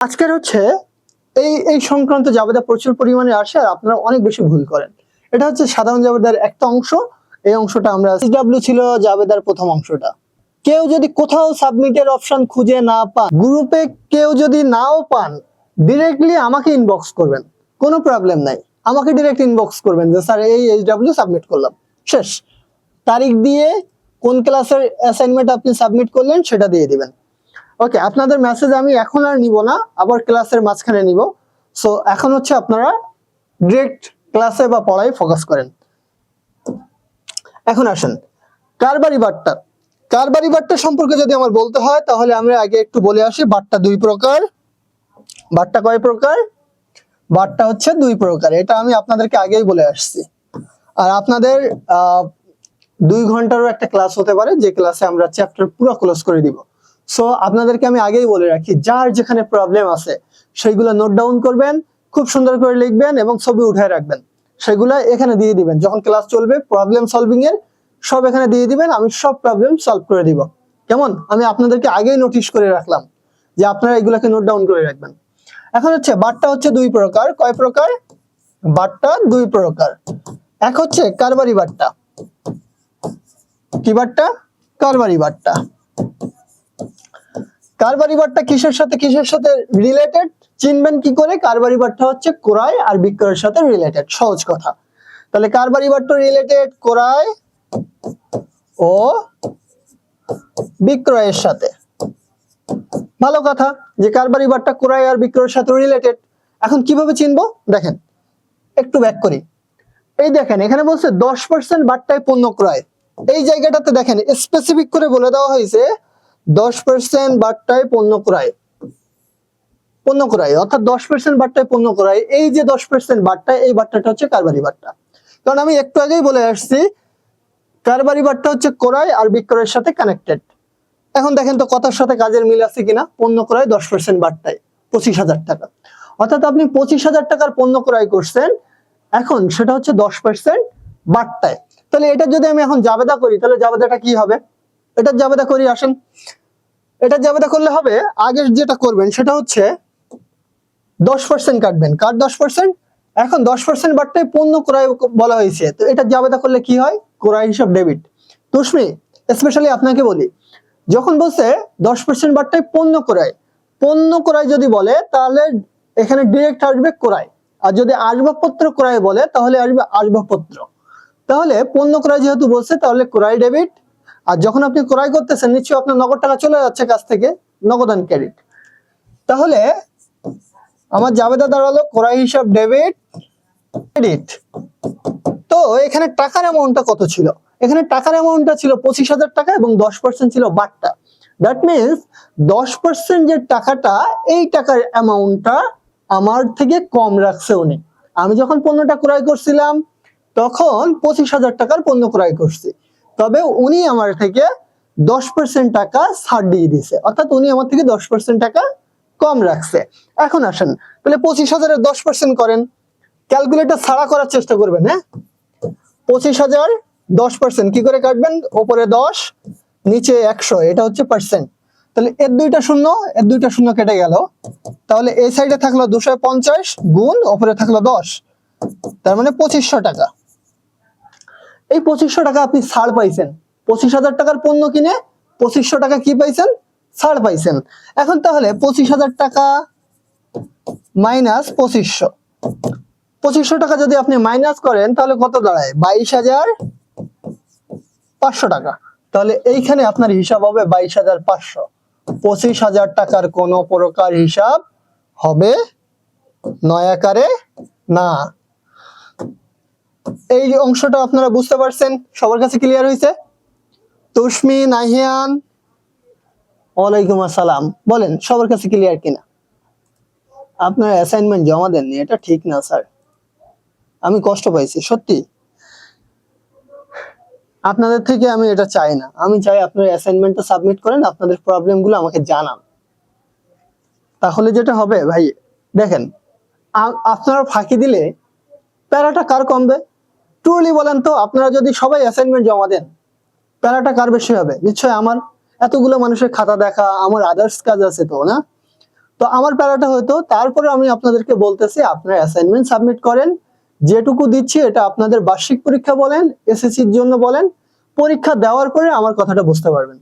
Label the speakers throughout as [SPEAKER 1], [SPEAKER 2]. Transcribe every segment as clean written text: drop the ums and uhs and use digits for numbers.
[SPEAKER 1] আজকের হচ্ছে এই সংক্রান্ত জাবেদা প্রচুর পরিমাণে আসে আর আপনারা অনেক বেশি ভুল করেন। এটা হচ্ছে সাধারণ জাবেদার একটা অংশ। এই অংশটা আমরা সিডব্লিউ ছিল জাবেদার প্রথম অংশটা। কেউ যদি কোথাও সাবমিটের অপশন খুঁজে না পান, গ্রুপে কেউ যদি নাও পান, ডিরেক্টলি আমাকে ইনবক্স করবেন, কোনো প্রবলেম নাই। আমাকে ডিরেক্ট ইনবক্স করবেন যে স্যার এই এইচডব্লিউ সাবমিট করলাম, শেষ। তারিখ দিয়ে কোন ক্লাসের অ্যাসাইনমেন্ট আপনি সাবমিট করলেন সেটা দিয়ে দিবেন। ওকে, আপনাদের মেসেজ আমি এখন আর নিব না, আবার ক্লাসের মাঝখানে নিব। সো এখন হচ্ছে আপনারা ডিরেক্ট ক্লাসে বা পড়ায় ফোকাস করেন। এখন আসেন কারবারি বাট্টা। কারবারি বাট্টা সম্পর্কে যদি আমার বলতে হয় তাহলে আমরা আগে একটু বলে আসি। বাট্টা দুই প্রকার। বাট্টা কয় প্রকার? বাট্টা হচ্ছে দুই প্রকার, এটা আমি আপনাদেরকে আগেই বলে আসছি। আর আপনাদের 2 ঘন্টারও একটা ক্লাস হতে পারে, যে ক্লাসে আমরা চ্যাপ্টার পুরো ক্লোজ করে দিব। সো আপনাদেরকে আমি আগেই বলে রাখি, যার যেখানে প্রবলেম আছে সেইগুলো নোট ডাউন করবেন, খুব সুন্দর করে লিখবেন এবং ছবি উঠায় রাখবেন। সেগুলো এখানে দিয়ে দিবেন, যখন ক্লাস চলবে প্রবলেম সলভিং এর সব এখানে দিয়ে দিবেন, আমি সব প্রবলেম সলভ করে দিব। কেমন? আমি আপনাদেরকে আগেই নোটিশ করে রাখলাম যে আপনারা এগুলাকে নোট ডাউন করে রাখবেন। এখন হচ্ছে বাট্টা হচ্ছে দুই প্রকার। কয় প্রকার? বাট্টা দুই প্রকার। এক হচ্ছে কারবারি বাট্টা। কি বাট্টা? কারবারি বাট্টা। কারবারি বাট্টা কিসের সাথে রিলেটেড চিনবেন কি করে? কারবারি বাট্টা হচ্ছে ক্রয় আর বিক্রয়ের সাথে রিলেটেড, সহজ কথা। তাহলে কারবারি বাট্টা রিলেটেড ক্রয় ও বিক্রয়ের সাথে। ভালো কথা যে কারবারি বাট্টা ক্রয় আর বিক্রয়ের সাথে রিলেটেড। এখন কিভাবে চিনবো দেখেন, একটু ব্যাক করি। এই দেখেন এখানে বলছে 10% বাট্টায় পণ্য ক্রয়। এই জায়গাটাতে দেখেন স্পেসিফিক করে বলে দেওয়া হয়েছে 10% বাট্টায় পণ্য ক্রয়। পণ্য ক্রয় অর্থাৎ 10% বাট্টায় পণ্য ক্রয়। এই যে 10% বাট্টা, এই বাট্টাটা হচ্ছে কারবারি বাট্টা। কারণ আমি একটু আগেই বলে আসছি কারবারি বাট্টা হচ্ছে ক্রয় আর বিক্রয়ের সাথে কানেক্টেড। এখন দেখেন তো কথার সাথে কাজের মিল আছে কিনা। পণ্য ক্রয় 10% বাট্টায় 25,000 টাকা, অর্থাৎ আপনি 25,000 টাকার পণ্য ক্রয় করছেন, এখন সেটা হচ্ছে 10% বাট্টায়। তাহলে এটা যদি আমি এখন জাবেদা করি তাহলে জাবেদাটা কি হবে? এটা জাবেদা করি, আসেন। এটা জাবেদা করলে হবে, আগে যেটা করবেন সেটা হচ্ছে 10% কাটবেন। কার 10%? এখন 10% বাট্টায় পণ্য ক্রয় বলা হয়েছে, তো এটা জাবেদা করলে কি হয়? ক্রয় হিসাব ডেবিট। তুষ্মি স্পেশালি আপনাকে বলি, যখন বলছে 10% বাট্টায় পণ্য ক্রয়, পণ্য ক্রয় যদি বলে তাহলে এখানে ডিরেক্ট আসবে ক্রয়, আর যদি আসবাবপত্র ক্রয় বলে তাহলে আসবে আসবাবপত্র। তাহলে পণ্য ক্রয় যেহেতু বলছে তাহলে ক্রয় ডেবিট, আর যখন আপনি ক্রয় করতেছেন নিশ্চয়ই আপনার নগদ টাকা চলে যাচ্ছে কাছ থেকে, নগদান ক্রেডিট। তাহলে আমার জাবেদা দাঁড়ালো ক্রয় হিসাব ডেবিট ক্রেডিট। তো এখানে টাকার অ্যামাউন্টটা কত ছিল? এখানে টাকার অ্যামাউন্টটা ছিল 25,000 টাকা এবং 10% ছিল বাট্টা। দ্যাট মিনস 10% যে টাকাটা, এই টাকার অ্যামাউন্টটা আমার থেকে কম রাখছে উনি। আমি যখন পণ্যটা ক্রয় করছিলাম তখন 25,000 টাকার পণ্য ক্রয় করছি, তবে উনি আমার থেকে 10% টাকা ছাড় দিয়ে দিছে, অর্থাৎ উনি আমার থেকে 10% টাকা কম রাখছে। এখন আসেন তাহলে 25,000 এর 10% করেন, ক্যালকুলেটর ছাড়া করার চেষ্টা করবেন। হ্যাঁ, 25,000 10% কি করে কাটবেন? উপরে 10 নিচে 100, এটা হচ্ছে পার্সেন্ট। তাহলে এর দুইটা শূন্য কেটে গেল। তাহলে এই সাইডে থাকলো 250 গুণ উপরে থাকলো 10, তার মানে 2500 টাকা। এই 2500 টাকা আপনি ছাড় পাইছেন। 25,000 টাকার পণ্য কিনে 2500 টাকা কি পাইছেন? ছাড় পাইছেন। এখন তাহলে 25,000 টাকা মাইনাস 2500 টাকা যদি আপনি মাইনাস করেন তাহলে কত দাঁড়ায়? 22,500 টাকা। তাহলে এইখানে আপনার হিসাব হবে 22,500। 25,000 টাকার কোন প্রকার হিসাব হবে নয় আকারে না। এই অংশটা আপনারা বুঝতে পারছেন? সবার কাছে ক্লিয়ার হয়েছে? তুষ্মি, নাহিয়ান, ওয়ালাইকুম আসসালাম, বলেন সবার কাছে ক্লিয়ার কিনা? আপনার অ্যাসাইনমেন্ট জমা দেননি, এটা ঠিক না স্যার, আমি কষ্ট পাইছি সত্যি। আপনাদের থেকে আমি এটা চাই না, আমি চাই আপনার অ্যাসাইনমেন্টটা সাবমিট করেন, আপনাদের প্রবলেমগুলো আমাকে জানান। তাহলে যেটা হবে ভাই দেখেন, আপনারা ফাঁকি দিলে প্যারাটা কার কমবে? ট্রুলি বলেন তো, আপনারা যদি সবাই অ্যাসাইনমেন্ট জমা দেন প্যারাটা কার বেশি হবে? নিশ্চয় আমার। এতগুলো মানুষের খাতা দেখা, আমার আদার্স কাজ আছে তো, না? তো আমার প্যারাটা হয়তো, তারপরে আমি আপনাদেরকে বলতেছি আপনারা অ্যাসাইনমেন্ট সাবমিট করেন, যেটুকু দিচ্ছি এটা আপনাদের বার্ষিক পরীক্ষা বলেন, এসএসসির জন্য বলেন, পরীক্ষা দেওয়ার পরে আমার কথাটা বুঝতে পারবেন।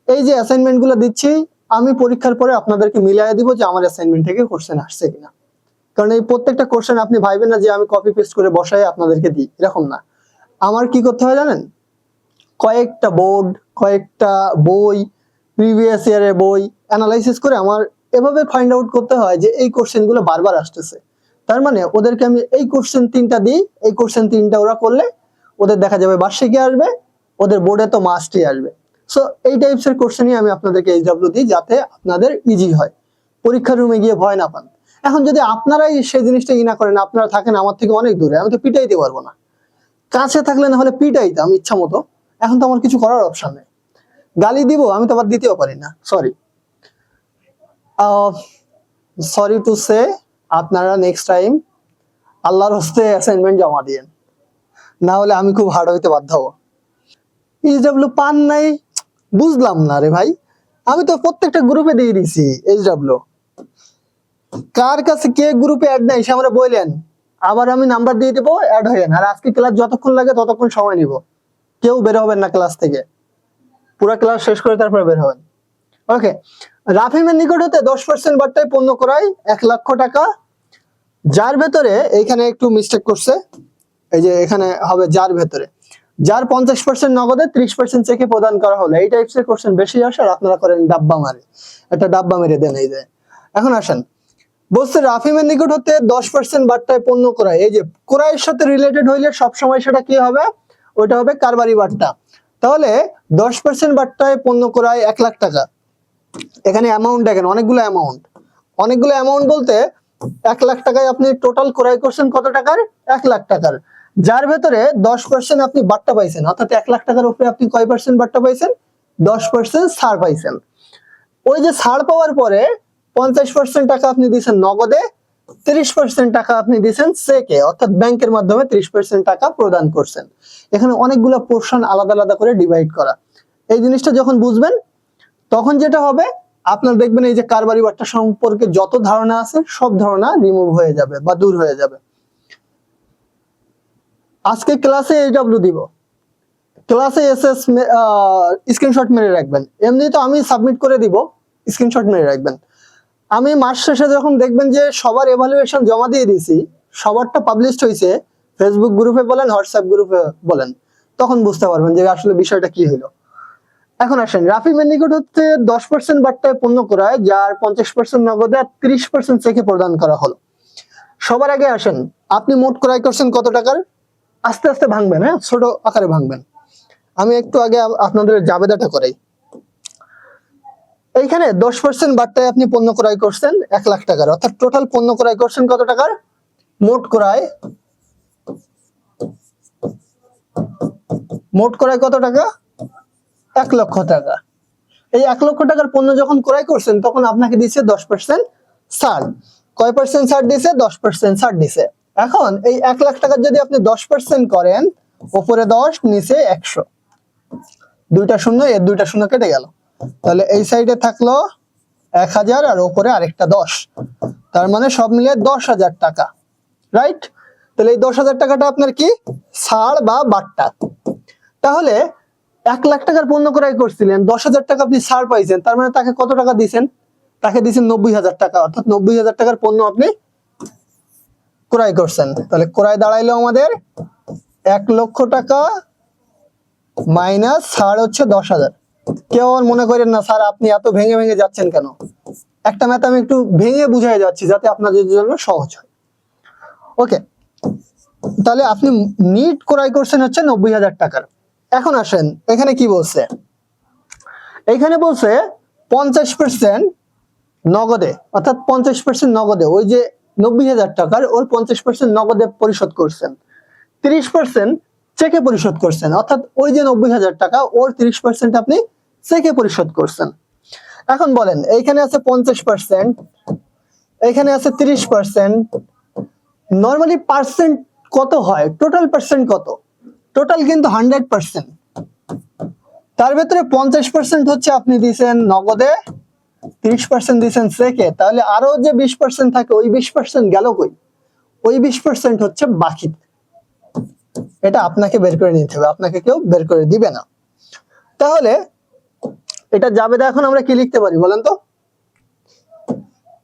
[SPEAKER 1] এই যে অ্যাসাইনমেন্ট গুলো দিচ্ছি, আমি পরীক্ষার পরে আপনাদেরকে মিলিয়ে দিব যে আমার অ্যাসাইনমেন্ট থেকে কোশ্চেন আসছে কিনা। কারণ এই প্রত্যেকটা কোশ্চেন আপনি ভাইবেন না যে আমি কপি পেস্ট করে বসাই আপনাদেরকে দিই, এরকম না। আমার কি করতে হয় জানেন, কয়েকটা বোর্ড, কয়েকটা বই, প্রিভিয়াস ইয়ারের বই অ্যানালাইসিস করে আমার এভাবে ফাইন্ড আউট করতে হয় যে এই কোশ্চেন গুলো বারবার আসতেছে, তার মানে ওদেরকে আমি এই কোশ্চেন 3টা দিই, এই কোশ্চেন 3টা ওরা করলে ওদের দেখা যাবে বার্ষিকে আসবে, ওদের বোর্ডে তো মাস্টই আসবে। সো এই টাইপস এর কোশ্চেনই আমি আপনাদেরকে এইচডব্লিউ দিই, যাতে আপনাদের ইজি হয়, পরীক্ষার রুমে গিয়ে ভয় না পান। এখন যদি আপনারাই সেই জিনিসটা না করেন, আপনারা থাকেন আমার থেকে অনেক দূরে, আমি তো পিটাইতে পারবো না। কাছে থাকলে না হলে পিটাইতাম ইচ্ছা মতো, এখন তো আমার কিছু করার অপশন নেই। গালি দিব আমি তো আবার দিতেও পারি না, সরি টু সে, আপনারা নেক্সট টাইম আল্লাহর হস্তে অ্যাসাইনমেন্ট জমা দিয়েন, না হলে আমি খুব হার্ড হইতে বাধ্য হবো। এইচডব্লিউ পান নাই, বুঝলাম না রে ভাই, আমি তো প্রত্যেকটা গ্রুপে দিয়ে দিছি এইচডব্লিউ। কার কাছে কে গ্রুপে অ্যাড নাই সে আমরা বললেন, আবার আমি নাম্বার দিয়ে দেবো, অ্যাড হয়েন। আর আজকে ক্লাস যতক্ষণ লাগে ততক্ষণ সময় নিব, কেউ বের হবেন না ক্লাস থেকে, পুরো ক্লাস শেষ করে তারপরে বের হবেন। ওকে, রাফিমের নিকট হতে 10% বার্তায় পণ্য ক্রয় 1 লক্ষ টাকা, যার ভেতরে এইখানে একটু মিস্টেক করছে, এই যে এখানে হবে যার ভেতরে, যার 50% নগদে 30% চেকে প্রদান করা হলো। এই টাইপসের কোশ্চেন বেশি আসে আর আপনারা করেন ডাব্বা মারে, একটা ডাব্বা মেরে দেন। এই যে এখন আসেন, বলছে রাফিমের নিকট হতে 10% বার্তায় পণ্য ক্রয়, এই যে ক্রয়ের সাথে রিলেটেড হইলে সবসময় সেটা কি হবে, ওইটা হবে কারবারি বার্তা। তাহলে 10% বার্তায় পণ্য ক্রয় 1 লাখ টাকা, এখানে অ্যামাউন্ট দেখেন অনেকগুলো অ্যামাউন্ট বলতে 1 লাখ টাকায় আপনি টোটাল ক্রয় করছেন কত টাকার, 1 লাখ টাকার, যার ভেতরে 10% আপনি বার্তা পাইছেন, অর্থাৎ 1 লাখ টাকার উপরে আপনি কয় পার্সেন্ট বার্তা পাইছেন, 10% ছাড় পাইছেন। ওই যে ছাড় পাওয়ার পরে 50% টাকা আপনি দিয়েছেন নগদে, 30% টাকা আপনি দিয়েছেন চেকে, অর্থাৎ ব্যাংকের মাধ্যমে 30% টাকা প্রদান করছেন। এখানে অনেকগুলো পোর্শন আলাদা আলাদা করে ডিভাইড করা। এই জিনিসটা যখন বুঝবেন তখন যেটা হবে, আপনার দেখবেন এই যে কারবারি বার্তা সম্পর্কে যত ধারণা আছে সব ধারণা রিমুভ হয়ে যাবে বা দূর হয়ে যাবে। আজকে ক্লাসে এইচডব্লিউ দিব, ক্লাসে এসএস স্ক্রিনশট মেরে রাখবেন, এমনি তো আমি সাবমিট করে দিব, স্ক্রিনশট মেরে রাখবেন। আমি মাস শেষে যখন দেখবেন যে সবার এভালুয়েশন জমা দিয়ে দিয়েছি, সবারটা পাবলিশড হয়েছে, ফেসবুক গ্রুপে বলেন, হোয়াটসঅ্যাপ গ্রুপে বলেন, তখন বুঝতে পারবেন যে আসলে বিষয়টা কি হলো। এখন আসেন, রাফিমের নিকট হতে 10% বার্তায় পণ্য ক্রয়, যার 50% নগদে আর 30% চেকে প্রদান করা হলো। সবার আগে আসেন, আপনি মোট ক্রয় করছেন কত টাকার, আস্তে আস্তে ভাঙবেন, হ্যাঁ ছোট আকারে ভাঙবেন। আমি একটু আগে আপনাদের জাবেদাটা করাই। এইখানে 10% বার্তায় আপনি পণ্য ক্রয় করছেন 1 লাখ টাকার, অর্থাৎ টোটাল পণ্য ক্রয় করছেন কত টাকার, মোট ক্রয় কত টাকা, 1 লক্ষ টাকা। এই 1 লক্ষ টাকার পণ্য যখন ক্রয় করছেন তখন আপনাকে দিচ্ছে 10% ছাড়। কয় পার্সেন্ট ছাড় দিছে, 10% ছাড় দিছে। এখন এই 1 লাখ টাকার যদি আপনি 10% করেন, উপরে 10 নিচে 100, দুইটা শূন্য, এর দুইটা শূন্য কেটে গেল, তাহলে এই সাইডে থাকলো 1000 আর উপরে আরেকটা 10, তার মানে সব মিলে 10,000 টাকা, রাইট? তাহলে এই 10,000 টাকাটা আপনার কি, ছাড় বা বাট্টা। তাহলে 1 লাখ টাকার পণ্য ক্রয় করছিলেন, 10,000 টাকা আপনি ছাড় পাইছেন, তার মানে তাকে কত টাকা দিয়েছেন, তাকে দিয়েছেন 90,000 টাকা, অর্থাৎ 90,000 টাকার পণ্য আপনি ক্রয় করছেন। তাহলে ক্রয় দাঁড়াইলো আমাদের 1 লক্ষ টাকা মাইনাস ছাড় হচ্ছে 10,000। কেউ মনে করেন না স্যার আপনি এত ভেঙে ভেঙে যাচ্ছেন কেন, একটা ম্যাথ আমি একটু ভেঙে বুঝাই যাচ্ছি যাতে আপনাদের জন্য সহজ হয়। ওকে, তাহলে আপনি নিট ক্রয় করছেন হচ্ছে 90,000 টাকার। এখন আসেন, এখানে কি বলছে, এখানে বলছে 50% নগদে, অর্থাৎ 50% নগদে, ওই যে 90,000 টাকার ওর 50% নগদে পরিশোধ করছেন, 30% চেকে পরিশোধ করছেন, অর্থাৎ ওই যে 90,000 টাকা ওর 30% আপনি চেকে পরিশোধ করছেন। এখন বলেন, এইখানে আছে 50%, এখানে আছে 30%, নরমালি পার্সেন্ট কত হয়, টোটাল পার্সেন্ট কত, টোটাল কিন্তু 100%। তার ভেতরে 50% হচ্ছে আপনি দিয়েছেন নগদে, 30% দিয়েছেন চেকে, তাহলে আরো যে 20% থাকে ওই 20% গেল কই? ওই 20% হচ্ছে বাকি। এটা আপনাকে বের করে নিতে হবে, আপনাকে কেউ বের করে দিবে না। তাহলে এটা জাবেদা এখন আমরা কি লিখতে পারি বলেন তো?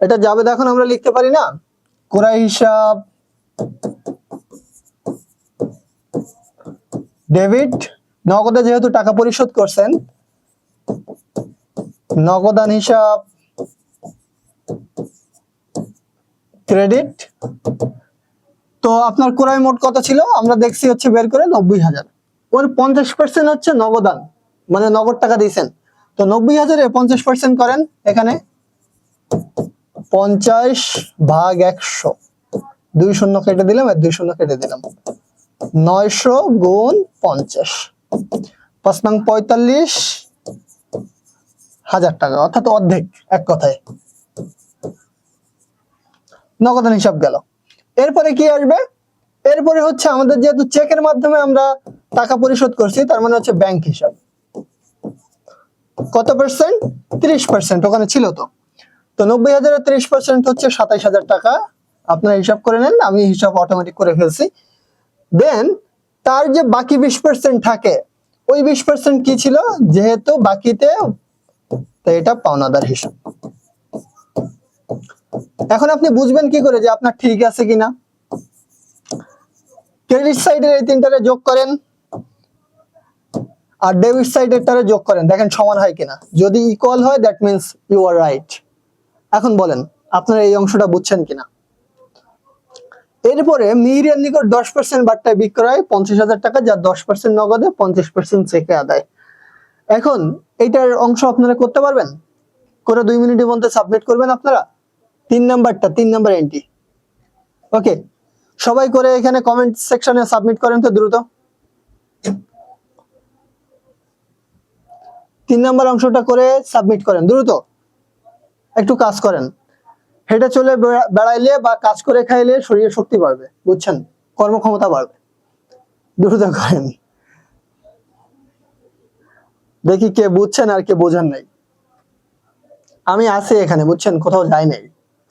[SPEAKER 1] এটা জাবেদা এখন আমরা লিখতে পারি না? ক্রয় হিসাব ডেবিট, নগদে যেহেতু টাকা পরিশোধ করছেন, নগদান হিসাব ক্রেডিট। তো আপনার ক্রয় মোট কত ছিল আমরা দেখছি হচ্ছে বের করে 90,000। ওর 50% হচ্ছে নগদান, মানে নগদ টাকা দিয়েছেন। তো 90,000-এ 50% করেন, এখানে 50/100, 2 শূন্য কেটে দিলাম আর 2 শূন্য কেটে দিলাম, 900 গুণ 50, 5 নং 45,000 টাকা, অর্থাৎ অর্ধেক, এক কথায় নগদান হিসাব গেল। এরপরে কি আসবে? এরপরে হচ্ছে আমাদের যেহেতু চেকের মাধ্যমে আমরা টাকা পরিশোধ করছি, তার মানে হচ্ছে ব্যাংক হিসাব। কত পার্সেন্ট? 30%, ওখানে ছিল তো। তো 90,000-এর 30% হচ্ছে 27,000 টাকা। আপনারা হিসাব করে নেন, আমি হিসাব অটোমেটিক করে ফেলছি। দেন তার যে বাকি 20% থাকে, ওই 20% কি ছিল? যেহেতু বাকিতে, তো এটা পাওনাদার হিসাব। এখন আপনি বুঝবেন কি করে যে আপনার ঠিক আছে কিনা? ক্রেডিট সাইডের এই তিনটারে যোগ করেন আর ডেবিট সাইডের টারে যোগ করেন, দেখেন সমান হয় কিনা। যদি ইকুয়াল হয় that means you are right. এখন বলেন আপনারা এই অংশটা বুঝছেন কিনা? এরপরে মিহিরের নিকট 10% বাট্টায় বিক্রয় 50,000 টাকা, যার 10% নগদে 50% চেকে আদায়। এখন এইটার অংশ আপনারা করতে পারবেন? করে 2 মিনিটের মধ্যে সাবমিট করবেন আপনারা। 3 নাম্বারটা, 3 নাম্বার এন্ট্রি। ওকে, সবাই করে এখানে কমেন্ট সেকশনে সাবমিট করেন তো দ্রুত। 3 নাম্বার অংশটা করে সাবমিট করেন দ্রুত, একটু কাজ করেন। হেঁটে চলে বেড়াইলে বা কাজ করে খাইলে শরীরের শক্তি বাড়বে, বুঝছেন? কর্মক্ষমতা বাড়বে। দ্রুত করেন, দেখি কে বুঝছেন আর কে বোঝেন নাই। আমি আছি এখানে, বুঝছেন, কোথাও যাই নাই।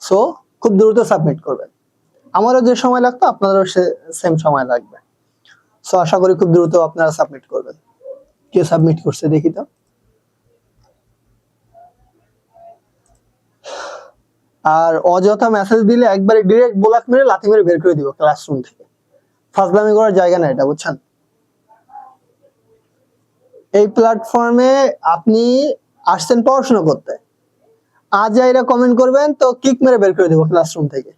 [SPEAKER 1] সো খুব দ্রুত সাবমিট করবেন। আমারও যে সময় লাগতো আপনাদেরও সেম সময় লাগবে। সো আশা করি খুব দ্রুত আপনারা সাবমিট করবেন। কে সাবমিট করছে দেখি তো। আর অযথা মেসেজ দিলে একবারে ডিরেক্ট ব্লক মেরে লাথি মেরে বের করে দিব ক্লাসরুম থেকে। ফাজলামি করার জায়গা না এটা, বুঝছেন? এই প্ল্যাটফর্মে আপনি আসছেন পড়াশোনা করতে, আজ এরা কমেন্ট করবেন তো কিক মেরে বের করে দিব ক্লাসরুম থেকে।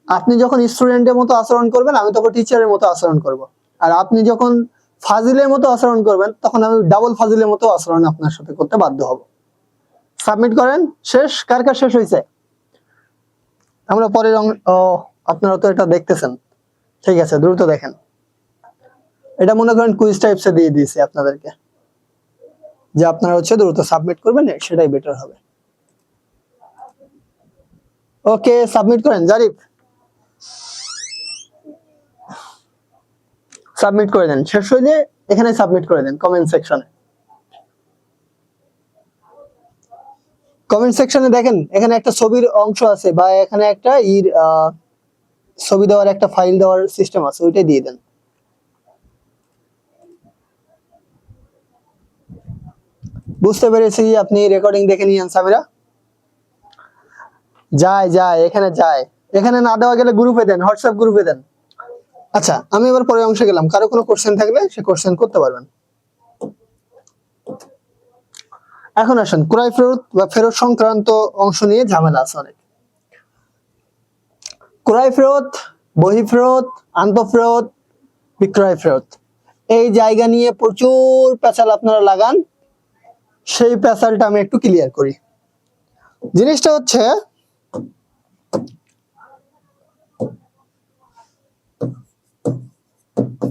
[SPEAKER 1] আপনি যখন স্টুডেন্টের মতো আচরণ করবেন, আমি তখন টিচারের মতো আচরণ করব। আর আপনি যখন ফাজিলের মতো আচরণ করবেন, তখন আমি ডাবল ফাজিলের মতো আচরণ আপনার সাথে করতে বাধ্য হব। সাবমিট করেন। শেষ? কার কার শেষ হয়েছে? আমরা পরের আপনারা তো এটা দেখতেছেন, ঠিক আছে, দ্রুত দেখেন। এটা মনে করেন কুইজ টাইপসে দিয়ে দিয়েছি আপনাদেরকে, যে আপনারা হচ্ছে দ্রুত সাবমিট করবেন, সেটাই বেটার হবে। ওকে, সাবমিট করেন জারিফ, সাবমিট করে দেন। শেষ হইলে এখানে সাবমিট করে দেন কমেন্ট সেকশনে। কমেন্ট সেকশনে দেখেন এখানে একটা ছবির অংশ আছে, বা এখানে একটা ছবি দেওয়ার একটা ফাইল দেওয়ার সিস্টেম আছে, ওইটাই দিয়ে দেন। বুঝতে পেরেছি, আপনি রেকর্ডিং দেখে নিয়েন সামিরা। যায় এখানে যায়, এখানে না দেওয়া গেলে গ্রুপে দেন, হোয়াটসঅ্যাপ গ্রুপে দেন। আচ্ছা, আমি এবার পরের অংশে গেলাম। কারো কোনো কোশ্চেন থাকলে সে কোশ্চেন করতে পারবেন। এখন আসেন ক্রয় ফেরত বা ফেরত সংক্রান্ত অংশ নিয়ে ঝামেলা আছে অনেক। ক্রয় ফেরত, বহি ফেরত, আন্তঃফেরত, বিক্রয় ফেরত, এই জায়গা নিয়ে প্রচুর পেঁচাল আপনারা লাগান। সেই পেঁচালটা আমি একটু ক্লিয়ার করি। জিনিসটা হচ্ছে,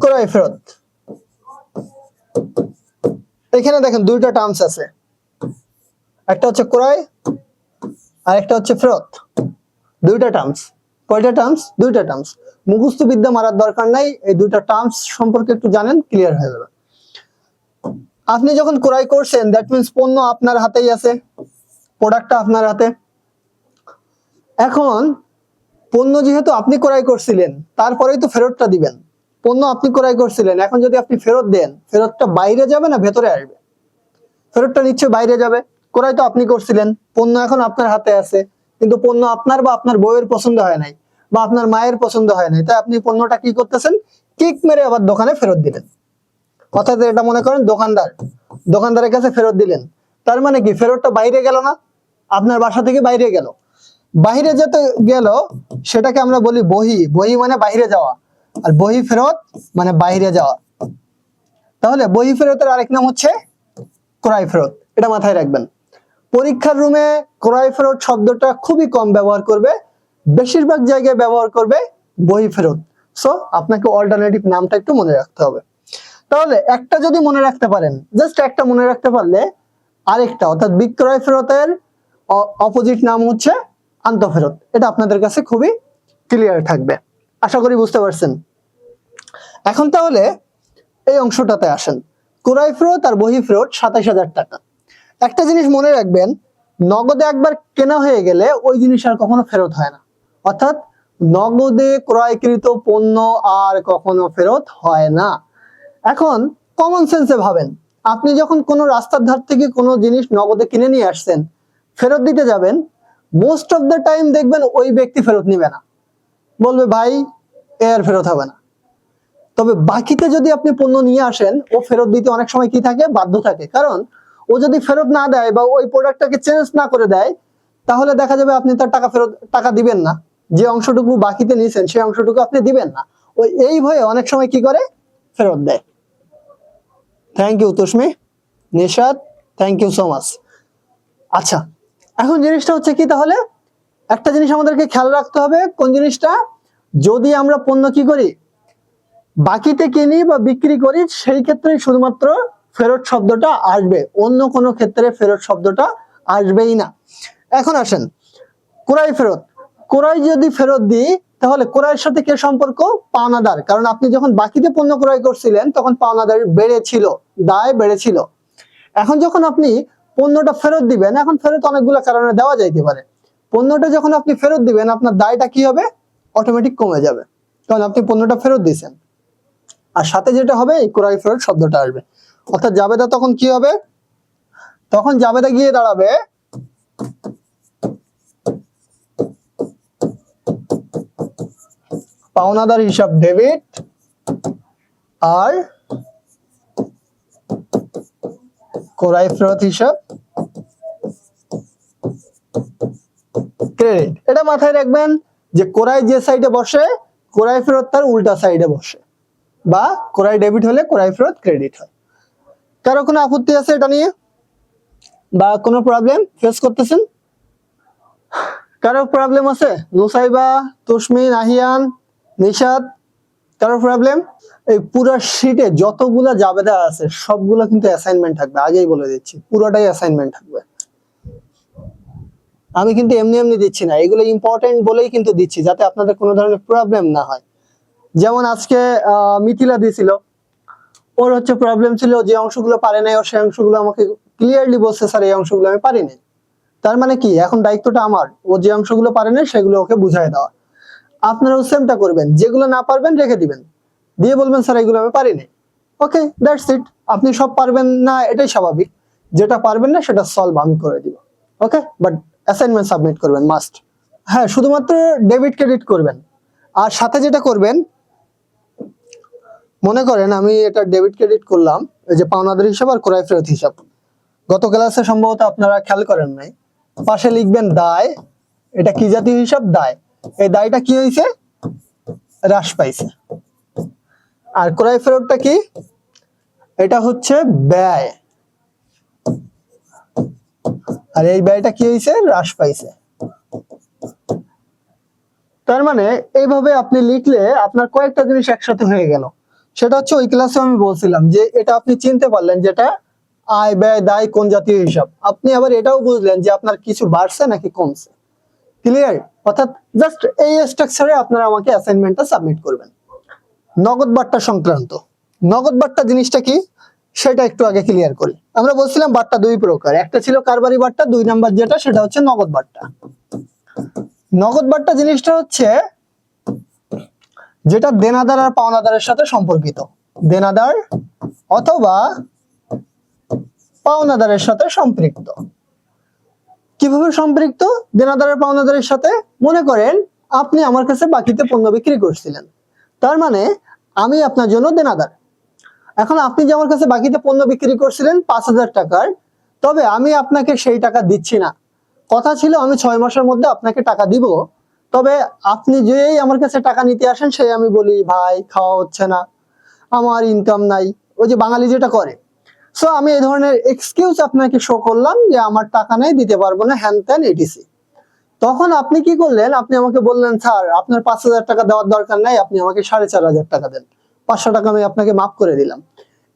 [SPEAKER 1] ক্রয় ফেরত, এখানে দেখেন দুইটা টার্মস আছে, একটা হচ্ছে ক্রয় আর একটা হচ্ছে ফেরত। দুইটা টার্মস। কয়টা টার্মস? দুইটা টার্মস। মুখস্থ বিদ্যা মারার দরকার নাই, এই দুইটা টার্মস সম্পর্কে একটু জানেন, ক্লিয়ার হয়ে যাবে। আপনি যখন ক্রয় করছেন, দ্যাট মিন্স পণ্য আপনার হাতেই আছে, প্রোডাক্টটা আপনার হাতে। এখন পণ্য যেহেতু আপনি ক্রয় করছিলেন, তারপরেই তো ফেরতটা দিবেন। পণ্য আপনি ক্রয় করছিলেন, এখন যদি আপনি ফেরত দেন, ফেরতটা বাইরে যাবে না ভেতরে আসবে? ফেরতটা নিশ্চয়ই বাইরে যাবে। ক্রয় তো আপনি করছিলেন, পণ্য এখন আপনার হাতে আছে, কিন্তু পণ্য আপনার বা আপনার বউয়ের পছন্দ হয় নাই বা আপনার মায়ের পছন্দ হয় নাই, তাই আপনি পণ্যটা কি করতেছেন, কিক মেরে আবার দোকানে ফেরত দিলেন। অর্থাৎ এটা মনে করেন দোকানদারের কাছে ফেরত দিলেন। তার মানে কি, ফেরতটা বাইরে গেল না, আপনার বাসা থেকে বাইরে গেল। বাহিরে যেতে গেল সেটাকে আমরা বলি বহি। বহি মানে বাইরে যাওয়া, আর বহি ফেরত মানে বাইরে যাওয়া। তাহলে বহি ফেরতের আরেক নাম হচ্ছে ক্রয় ফেরত, এটা মাথায় রাখবেন। পরীক্ষার রুমে ক্রয় ফেরত শব্দটা খুবই কম ব্যবহার করবে, বেশিরভাগ জায়গায় ব্যবহার করবে বহি ফেরত। সো আপনাকে অল্টারনেটিভ নামটা একটু মনে রাখতে হবে। তাহলে একটা যদি মনে রাখতে পারেন, জাস্ট একটা মনে রাখতে পারলে আরেকটা, অর্থাৎ বিক্রয় ফেরতের অপোজিট নাম হচ্ছে আন্তঃফেরত। এটা আপনাদের কাছে খুবই ক্লিয়ার থাকবে, আশা করি বুঝতে পারছেন। এখন তাহলে এই অংশটাতে আসেন, ক্রয় ফেরত আর বহি ফেরত ২৭,০০০ টাকা। একটা জিনিস মনে রাখবেন, নগদে একবার কেনা হয়ে গেলে ওই জিনিস আর কখনো ফেরত হয় না। অর্থাৎ নগদে ক্রয়কৃত পণ্য আর কখনো ফেরত হয় না। এখন কমন সেন্সে ভাবেন, আপনি যখন কোনো রাস্তার ধার থেকে কোনো জিনিস নগদে কিনে নিয়ে আসছেন, ফেরত দিতে যাবেন, মোস্ট অফ দ্য টাইম দেখবেন ওই ব্যক্তি ফেরত নিবে না, বলবে ভাই এর ফেরত হবে না। তবে বাকিতে যদি আপনি পণ্য নিয়ে আসেন, ও ফেরত দিতে অনেক সময় কি থাকে, বাধ্য থাকে। কারণ ও যদি ফেরত না দেয় বা ওই প্রোডাক্টটাকে চেঞ্জ না করে দেয়, তাহলে দেখা যাবে আপনি তার টাকা দিবেন না। যে অংশটুকু বাকিতে নিয়েছেন সেই অংশটুকু আপনি দিবেন না। ওই এই ভয়ে অনেক সময় কি করে, ফেরত দেয়। Thank you Tushmi, Nishad, thank you so much. আচ্ছা, এখন জিনিসটা হচ্ছে কি, তাহলে একটা জিনিস আমাদেরকে খেয়াল রাখতে হবে, কোন জিনিসটা, যদি আমরা পণ্য কি করি, বাকিতে কিনি বা বিক্রি করি, সেই ক্ষেত্রে শুধুমাত্র ফেরত শব্দটা আসবে, অন্য কোনো ক্ষেত্রে ফেরত শব্দটা আসবেই না। এখন আসেন ক্রয় ফেরত। ক্রয় যদি ফেরত দিই, তাহলে ক্রয়ের সাথে কে সম্পর্ক, পাওনাদার। কারণ আপনি যখন বাকিতে পণ্য ক্রয় করছিলেন তখন পাওনাদার বেড়েছিল, দায় বেড়েছিল। এখন যখন আপনি পণ্যটা ফেরত দিবেন, এখন ফেরত অনেকগুলো কারণে দেওয়া যাইতে পারে। পণ্যটা যখন আপনি ফেরত দিবেন, আপনার দায়টা কি হবে, অটোমেটিক কমে যাবে, কারণ আপনি পণ্যটা ফেরত দিয়েছেন। আর সাথে যেটা হবে, এই ক্রয় ফেরত শব্দটা আসবে। অর্থাৎ জাবেদা তখন কি হবে, তখন জাবেদা গিয়ে দাঁড়াবে পাওনাদার হিসাব ডেবিট আর ক্রয় ফেরত হিসাব ক্রেডিট। এটা মাথায় রাখবেন যে ক্রয় যে সাইডে বসে, ক্রয় ফেরত তার উল্টা সাইডে বসে, বা ক্রয় ডেবিট হলে ক্রয় ফেরত ক্রেডিট হয়। কারো কোনো আপত্তি আছে এটা নিয়ে, বা কোনো প্রবলেম ফেস করতেছেন? কারো প্রবলেম আছে? নুসাইবা, তুসমি, নাহিয়ান, নিশাদ, কারো প্রবলেম? এই পুরো শীটে যতগুলা জাবেদা আছে সবগুলো কিন্তু অ্যাসাইনমেন্ট থাকবে, আগেই বলে দিচ্ছি, পুরোটাই অ্যাসাইনমেন্ট থাকবে। আমি কিন্তু এমনি এমনি দিচ্ছি না, এগুলো ইম্পর্টেন্ট বলেই কিন্তু দিচ্ছি, যাতে আপনাদের কোনো ধরনের প্রবলেম না হয়। যেমন আজকে মিথিলা দিয়েছিল, ওর হচ্ছে প্রবলেম ছিল যে অংশগুলো পারে নাই, ওর সেই অংশগুলো আমাকে ক্লিয়ারলি বলছে, স্যার এই অংশগুলো আমি পারি নাই। তার মানে কি, এখন দায়িত্বটা আমার, ও যে অংশগুলো পারে না সেগুলো ওকে বুঝাই দেওয়া। আপনারাও সেমটা করবেন, যেগুলো না পারবেন রেখে দিবেন, দিয়ে বলবেন স্যার এগুলো আমি পারিনি। ওকে, দ্যাটস ইট। আপনি সব পারবেন না এটাই স্বাভাবিক, যেটা পারবেন না সেটা সলভ আমি করে দিব। ওকে, বাট অ্যাসাইনমেন্ট সাবমিট করবেন মাস্ট। হ্যাঁ, শুধুমাত্র ডেবিট ক্রেডিট করবেন। আর সাথে যেটা করবেন, মনে করেন আমি এটা ডেবিট ক্রেডিট করলাম, এই যে পাওনাদার হিসাব আর ক্রয় ফেরত হিসাব। গত ক্লাসে সম্ভবত আপনারা খেয়াল করেন নাই, পাশে লিখবেন দায়। এটা কি জাতীয় হিসাব, দায়। এই দায়টা কি হয়েছে, হ্রাস পাইছে। আর ক্রয় ফেরতটা কি, এটা হচ্ছে ব্যয়, আর এই ব্যয়টা কি হয়েছে, হ্রাস পাইছে। তার মানে এইভাবে আপনি লিখলে আপনার কয়েকটা জিনিস একসাথে হয়ে গেল। সেটা হচ্ছে ওই ক্লাসে আমি বলছিলাম যে এটা আপনি চিনতে পারলেন, যেটা আয় ব্যয় দায় কোন জাতীয় হিসাব। আপনি আবার এটাও বুঝলেন যে আপনার কিছু বাড়ছে নাকি কমছে। ক্লিয়ার? অর্থাৎ জাস্ট এই স্ট্রাকচারে আপনারা আমাকে অ্যাসাইনমেন্টটা সাবমিট করবেন। নগদ বাট্টা সংক্রান্ত। নগদ বাট্টা জিনিসটা কি, সেটা একটু আগে ক্লিয়ার করি। আমরা বলছিলাম বাট্টা দুই প্রকার, একটা ছিল কারবারি বাট্টা, 2 নাম্বার যেটা সেটা হচ্ছে নগদ বাট্টা। নগদ বাট্টা জিনিসটা হচ্ছে যেটা দেনাদার আর পাওনাদারের সাথে সম্পর্কিত, দেনাদার অথবা পাওনাদারের সাথে সম্পৃক্ত। কিভাবে সম্পৃক্ত? দেনাদার আর পাওনাদারের সাথে। মনে করেন আপনি আমার কাছে বাকিতে পণ্য বিক্রি করছিলেন, তার মানে আমি আপনার জন্য দেনাদার। এখন আপনি যে আমার কাছে বাকিতে পণ্য বিক্রি করছিলেন 5,000 টাকার, তবে আমি আপনাকে সেই টাকা দিচ্ছি না। কথা ছিল আমি 6 মাসের মধ্যে আপনাকে টাকা দিব, তবে আপনি যেই আমার কাছে টাকা নিতে আসেন সেই আমি বলি ভাই খাওয়া হচ্ছে না, আমার ইনকাম নাই, ওই যে বাঙালি যেটা করে। সো আমি এই ধরনের এক্সকিউজ আপনাকে শো করলাম যে আমার টাকা নাই, দিতে পারবো না, হ্যান ত্যান এটিসি। তখন আপনি কি করলেন? আপনি আমাকে বললেন স্যার আপনার 5,000 টাকা দেওয়ার দরকার নাই, আপনি আমাকে 4,500 টাকা দেন, 500 টাকা আমি আপনাকে মাফ করে দিলাম।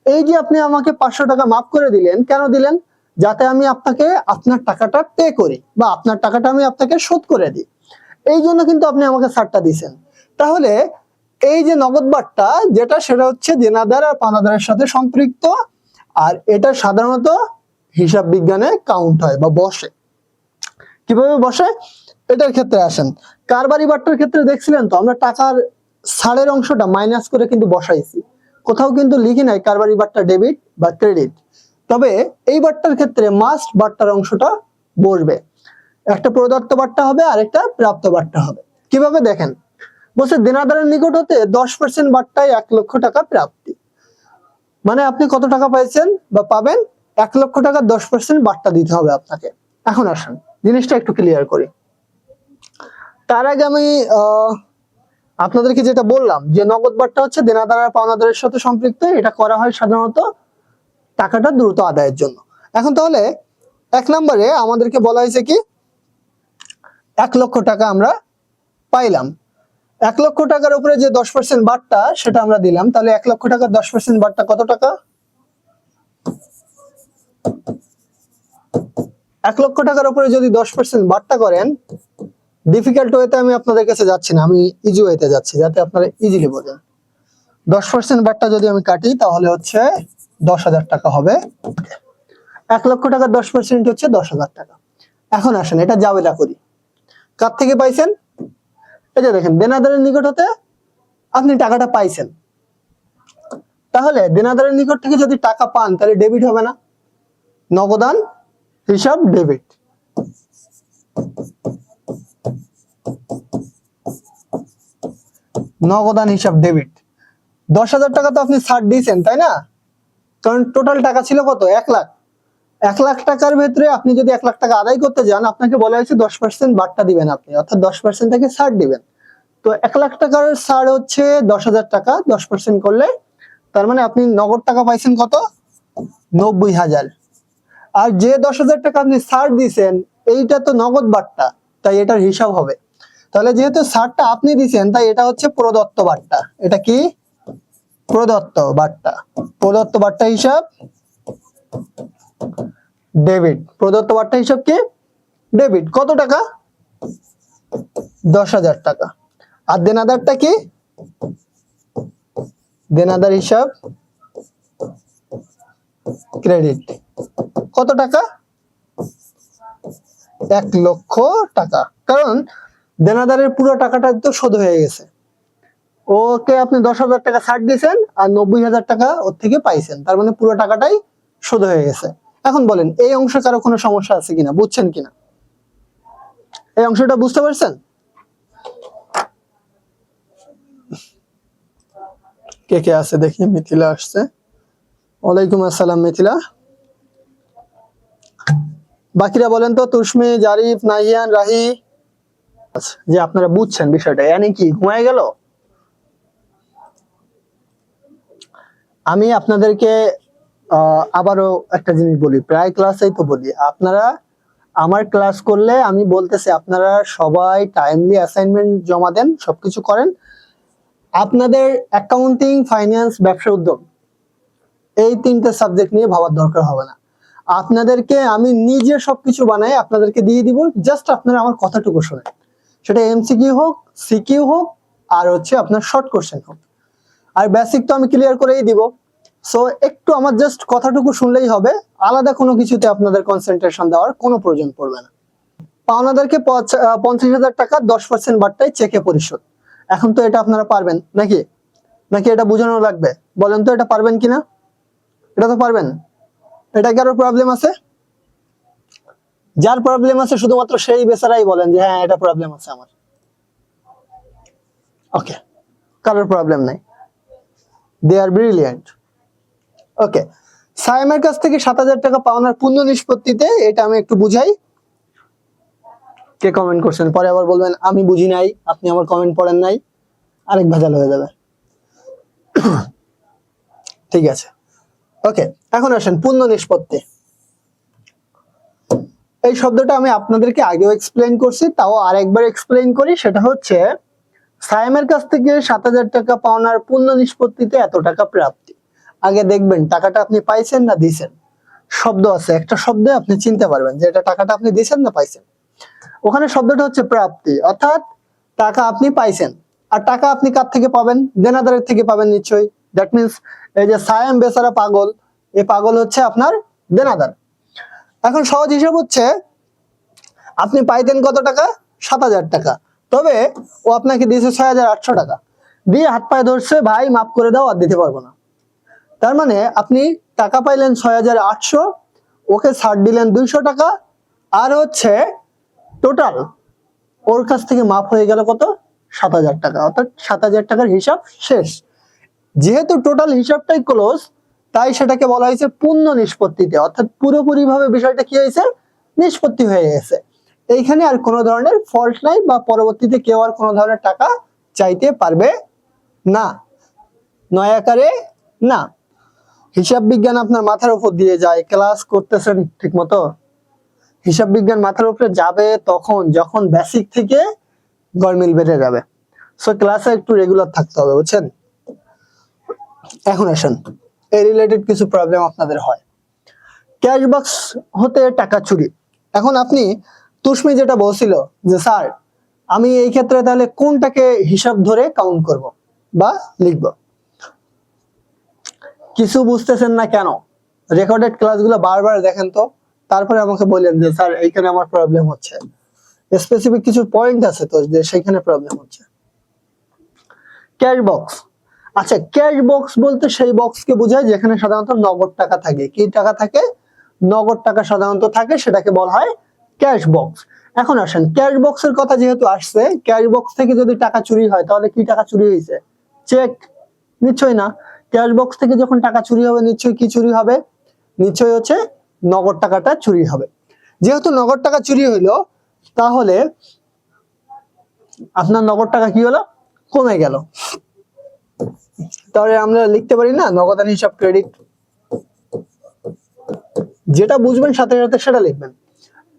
[SPEAKER 1] এই যে আপনি আমাকে 500 টাকা মাফ করে দিলেন, কেন দিলেন? যাতে আমি আপনাকে আপনার টাকাটা পে করি বা আপনার টাকাটা আমি আপনাকে শোধ করে দিই, এই জন্য কিন্তু আপনি আমাকে ছাড়টা দিয়েছেন। তাহলে এই যে নগদ বাট্টা যেটা, সেটা হচ্ছে দেনাদার আর পাওনাদারের সাথে সম্পৃক্ত, আর এটা সাধারণত হিসাব বিজ্ঞানে কাউন্ট হয় বা বসে। কিভাবে বসে এটার ক্ষেত্রে আসেন। কারবারি বাট্টার ক্ষেত্রে দেখছিলেন তো আমরা টাকার ছাড়ের অংশটা মাইনাস করে কিন্তু বসাইছি, কোথাও কিন্তু লিখি নাই কারবারি বাট্টা ডেবিট বা ক্রেডিট। তবে এই বাট্টার ক্ষেত্রে মাস্ট বাট্টার অংশটা বসবে, একটা প্রদত্ত বাট্টা হবে আর একটা প্রাপ্ত বাট্টা হবে। কিভাবে দেখেন, বলছে দেনাদারের নিকট হতে 10% বাট্টায় 1 লক্ষ টাকা প্রাপ্তি। মানে আপনি কত টাকা পাইছেন বা পাবেন? 1 লক্ষ টাকা 10% বাট্টা দিতে হবে আপনাকে। এখন আসেন জিনিসটা একটু ক্লিয়ার করি। তার আগে আমি আপনাদেরকে যেটা বললাম যে নগদ বাট্টা হচ্ছে দেনাদার আর পাওনাদারের সাথে সম্পৃক্ত, এটা করা হয় সাধারণত টাকাটা দ্রুত আদায়ের জন্য। এখন তাহলে 1 নম্বরে আমাদেরকে বলা হয়েছে কি 1 লক্ষ টাকা আমরা পাইলাম, 1 লক্ষ টাকার উপরে যে 10% বাট্টা সেটা আমরা দিলাম। তাহলে 1 লক্ষ টাকার 10% বাট্টা কত টাকা? 1 লক্ষ টাকার উপরে যদি 10% বাট্টা করেন, ডিফিকাল্ট ওয়েতে আমি আপনাদের কাছে যাচ্ছি না, আমি ইজি ওয়েতে যাচ্ছি যাতে আপনারা ইজিলি বোঝেন। 10% বাট্টা যদি আমি কাটি তাহলে হচ্ছে 10,000 টাকা হবে। 1 লক্ষ টাকার 10% হচ্ছে 10,000 টাকা। এখন আসেন এটা জাবেদা করি। কার থেকে পাইছেন? এই যে দেখেন দেনাদারের নিকট হতে আপনি টাকাটা পাইছেন, তাহলে দেনাদারের নিকট থেকে যদি টাকা পান তাহলে ডেবিট হবে না? নগদান হিসাব ডেবিট। নগদান হিসাব ডেবিট। 10,000 টাকা তো আপনি ছাড় দিয়েছেন তাই না? কারণ টোটাল টাকা ছিল কত? 1 লাখ। 1 লাখ টাকার ভেতরে আপনি যদি 1 লাখ টাকা আদায় করতে যান, আপনাকে বলা হয়েছে 10% বাট্টা দিবেন আপনি, অর্থাৎ 10% থেকে ছাড় দিবেন। তো 1 লাখ টাকার ছাড় হচ্ছে 10,000 টাকা, 10% করলে তার মানে আপনি নগদ টাকা পাইছেন কত? 90,000। আর যে 10,000 টাকা আপনি ছাড় দিয়েছেন এইটা তো নগদ বাট্টা, তাই এটার হিসাব হবে। তাহলে যেহেতু ছাড়টা আপনি দিয়েছেন তাই এটা হচ্ছে প্রদত্ত বাট্টা। এটা কি? প্রদত্ত বাট্টা। প্রদত্ত বাট্টা হিসাব ডেবিট। প্রদত্ত বাট্টা হিসাব কি? ডেবিট। কত টাকা? 10,000 টাকা। আর দেনাদারটা কি? দেনাদার হিসাব ক্রেডিট। কত টাকা? 1 লক্ষ টাকা। কারণ দেনাদারের পুরো টাকাটা তো শোধ হয়ে গেছে, ওকে আপনি 10,000 টাকা ছাড় দিয়েছেন আর 90,000 টাকা ওর থেকে পাইছেন, তার মানে পুরো টাকাটাই শোধ হয়ে গেছে। এখন বলেন এই অংশে কারো কোনো সমস্যা আছে কিনা, বুঝছেন কিনা? এই অংশটা বুঝতে পারছেন? কে কে আছে দেখি। মিথিলা আসছে, ওয়ালাইকুম আসসালাম মিথিলা। বাকিরা বলেন তো, তুষ্মি, জারিফ, নাহিয়ান, রাহি, যে আপনারা বুঝছেন বিষয়টা। মানে কি ঘুমায় গেল? আমি আপনাদেরকে আবারও একটা জিনিস বলি, প্রায় ক্লাসেই তো বলি, আপনারা আমার ক্লাস করলে আমি বলতেছি আপনারা সবাই টাইমলি অ্যাসাইনমেন্ট জমা দেন, সবকিছু করেন। আপনাদের অ্যাকাউন্টিং, ফাইন্যান্স, ব্যবসা উদ্যোগ এই 3টে সাবজেক্ট নিয়ে ভাবার দরকার হবে না। আপনাদেরকে আমি নিজে সবকিছু বানাই আপনাদেরকে দিয়ে দিব, জাস্ট আপনারা আমার কথাটুকু শোনেন। সেটা এমসিকিউ হোক, সিকিউ হোক, আর হচ্ছে আপনার শর্ট কোশ্চেন হোক। আর বেসিক তো আমি ক্লিয়ার করেই দিব। সো একটু আমার জাস্ট কথাটুকু শুনলেই হবে, আলাদা কোনো কিছুতে আপনাদের কনসেন্ট্রেশন দেওয়ার কোনো প্রয়োজন পড়বে না। পাওনাদারকে 50,000 টাকা 10% বার্তায় চেকে পরিশোধ। এখন তো এটা আপনারা পারবেন নাকি, নাকি এটা বোঝানো লাগবে? বলেন তো এটা পারবেন কিনা? এটা তো পারবেন। এটা কারো প্রবলেম আছে? যার প্রবলেম আছে শুধুমাত্র সেই বেচারাই বলেন যে হ্যাঁ এটা প্রবলেম আছে আমার। ওকে, কারোর প্রবলেম নাই, দে আর ব্রিলিয়েন্ট। ওকে, সায়েমের কাছ থেকে 7,000 টাকা পাওনার পূর্ণ নিষ্পত্তিতে, এটা আমি একটু বুঝাই। কে কমেন্ট করছেন পরে আবার বলবেন আমি বুঝি নাই, আপনি আমার কমেন্ট পড়েন নাই, আরেক ভেজাল হয়ে যাবে। ঠিক আছে, ওকে, এখন আসেন পূর্ণ নিষ্পত্তি। এই শব্দটা আমি আপনাদেরকে আগেও এক্সপ্লেইন করছি, তাও আরেকবার এক্সপ্লেইন করি। সেটা হচ্ছে সায়েমের কাছ থেকে 7,000 টাকা পাওনার পূর্ণ নিষ্পত্তিতে এত টাকা প্রাপ্তি। আগে দেখবেন টাকাটা আপনি পাইছেন না দিছেন। শব্দ আছে, একটা শব্দে আপনি চিনতে পারবেন যে এটা টাকাটা আপনি দিছেন না পাইছেন। ওখানে শব্দটা হচ্ছে প্রাপ্তি, অর্থাৎ টাকা আপনি পাইছেন। আর টাকা আপনি কার থেকে পাবেন? দেনাদারের থেকে পাবেন নিশ্চয়ই। দ্যাট মিনস এই যে সায়েম বেচারা পাগল, এই পাগল হচ্ছে আপনার দেনাদার। এখন সহজ হিসাব হচ্ছে আপনি পাইতেন কত টাকা? 7,000 টাকা, তবে ও আপনাকে দিয়েছে 6,800 টাকা, দিয়ে হাত পায়ে ধরছে ভাই মাফ করে দাও আর দিতে পারবো না। তার মানে আপনি টাকা পাইলেন 6,800, ওকে ছাড় দিলেন 200 টাকা, আর হচ্ছে টোটাল ওর কাছ থেকে মাফ হয়ে গেল কত? 7,000 টাকা, অর্থাৎ 7,000 টাকার হিসাব শেষ। যেহেতু টোটাল হিসাবটাই ক্লোজ, তাই সেটাকে বলা হয়েছে পূর্ণ নিষ্পত্তিতে, অর্থাৎ পুরোপুরি ভাবে বিষয়টা কি হয়েছে? নিষ্পত্তি হয়ে গেছে। এইখানে আর কোনো ধরনের ফল্ট নাই, বা পরবর্তীতে কেউ আর কোনো ধরনের টাকা চাইতে পারবে না, নয় আকারে না। হিসাব বিজ্ঞান আপনার মাথার উপর দিয়ে যায়, ক্লাস করতেছেন ঠিক মতো? হিসাব বিজ্ঞান মাথার উপরে যাবে তখন যখন বেসিক থেকে গরমিল বেড়ে যাবে। সো ক্লাসে একটু রেগুলার থাকতে হবে, বুঝছেন? এখন আসেন, এই রিলেটেড কিছু প্রবলেম আপনাদের হয়। ক্যাশ বক্স হতে টাকা চুরি। এখন আপনি তুষ্মি যেটা বলছিল যে স্যার আমি এই ক্ষেত্রে তাহলে কোনটাকে হিসাব ধরে কাউন্ট করব বা লিখব, কিছু বুঝতেছেন না কেন? রেকর্ডেড ক্লাসগুলো বারবার দেখেন তো, তারপরে আমাকে বললেন যে স্যার এইখানে আমার প্রবলেম হচ্ছে। স্পেসিফিক কিছু পয়েন্ট আছে তো যে সেখানে প্রবলেম হচ্ছে। ক্যাশ বক্স, আচ্ছা ক্যাশ বক্স বলতে সেই বক্সকে বোঝায় যেখানে সাধারণত নগদ টাকা থাকে। কি টাকা থাকে? নগদ টাকা সাধারণত থাকে, সেটাকে বলা হয় ক্যাশ বক্স। এখন আসেন, ক্যাশ বক্সের কথা যেহেতু আসছে, ক্যাশ বক্স থেকে যদি টাকা চুরি হয় তাহলে কি টাকা চুরি হয়েছে? চেক? নিশ্চয়ই না। ক্যাশ বক্স থেকে যখন টাকা চুরি হবে নিশ্চয়ই কি চুরি হবে? নিশ্চয়ই হচ্ছে নগদ টাকাটা চুরি হবে। যেহেতু নগদ টাকা চুরি হইলো, তাহলে আপনার নগদ টাকা কি হলো? কমে গেল। তাহলে আমরা লিখতে পারি না নগদান হিসাব ক্রেডিট? যেটা বুঝবেন সাথে সাথে সেটা লিখবেন।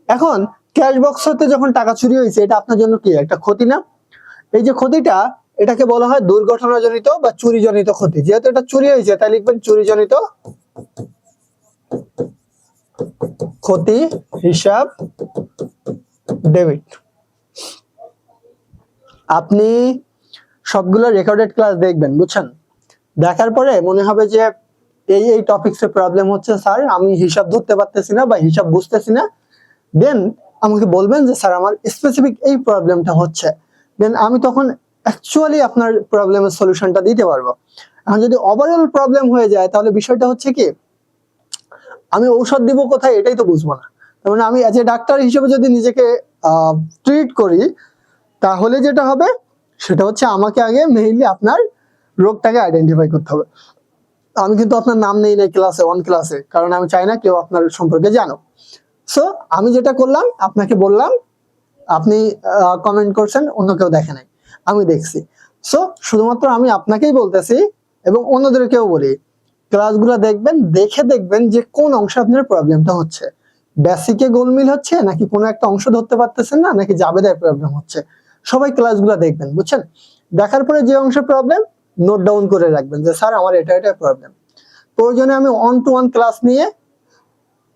[SPEAKER 1] এখন ক্যাশ বক্স হতে যখন টাকা চুরি হয়েছে, এটা আপনার জন্য কি একটা ক্ষতি না? এই যে ক্ষতিটা, এটাকে বলা হয় দুর্ঘটনাজনিত বা চুরিজনিত ক্ষতি। যেহেতু এটা চুরি হয়েছে তাই লিখবেন চুরিজনিত ক্ষতি হিসাব ডেবিট। আপনি সবগুলো রেকর্ডেড ক্লাস দেখবেন, বুঝছেন? দেখার পরে মনে হবে যে এই এই টপিকসে প্রবলেম হচ্ছে স্যার, আমি হিসাব ধরতে পারতেছি না বা হিসাব বুঝতেছি না। দেন আমাকে বলবেন যে স্যার আমার স্পেসিফিক এই প্রবলেমটা হচ্ছে, দেন আমি তখন অ্যাকচুয়ালি আপনার প্রবলেমের সলিউশনটা দিতে পারবো। এখন যদি ওভারঅল প্রবলেম হয়ে যায় তাহলে বিষয়টা হচ্ছে কি, আমি ঔষধ দিব কোথায় এটাই তো বুঝবো না। তার মানে আমি অ্যাজ এ ডাক্তার হিসেবে যদি নিজেকে ট্রিট করি, তাহলে যেটা হবে সেটা হচ্ছে আমাকে আগে মেইনলি আপনার রোগটাকে আইডেন্টিফাই করতে হবে। আমি কিন্তু আপনার নাম নেই না ক্লাসে, অন ক্লাসে, কারণ আমি চাই না কেউ আপনার সম্পর্কে জানো। সো আমি যেটা করলাম আপনাকে বললাম, আপনি কমেন্ট করছেন, অন্য কেউ দেখে নাই, আমি দেখছি। সো শুধুমাত্র আমি আপনাকেই বলতেছি এবং অন্যদেরকেও বলি, ক্লাসগুলো দেখবেন, দেখে দেখবেন যে কোন অংশে আপনার প্রবলেমটা হচ্ছে। বেসিকে গোলমিল হচ্ছে, নাকি কোনো একটা অংশ ধরতে পারতেছেন না, নাকি জাবেদার প্রবলেম হচ্ছে। সবাই ক্লাসগুলো দেখবেন, বুঝছেন? দেখার পরে যে অংশে প্রবলেম নোট ডাউন করে রাখবেন যে স্যার আমার এটা এটা প্রবলেম। প্রয়োজনে আমি 1-to-1 ক্লাস নিয়ে,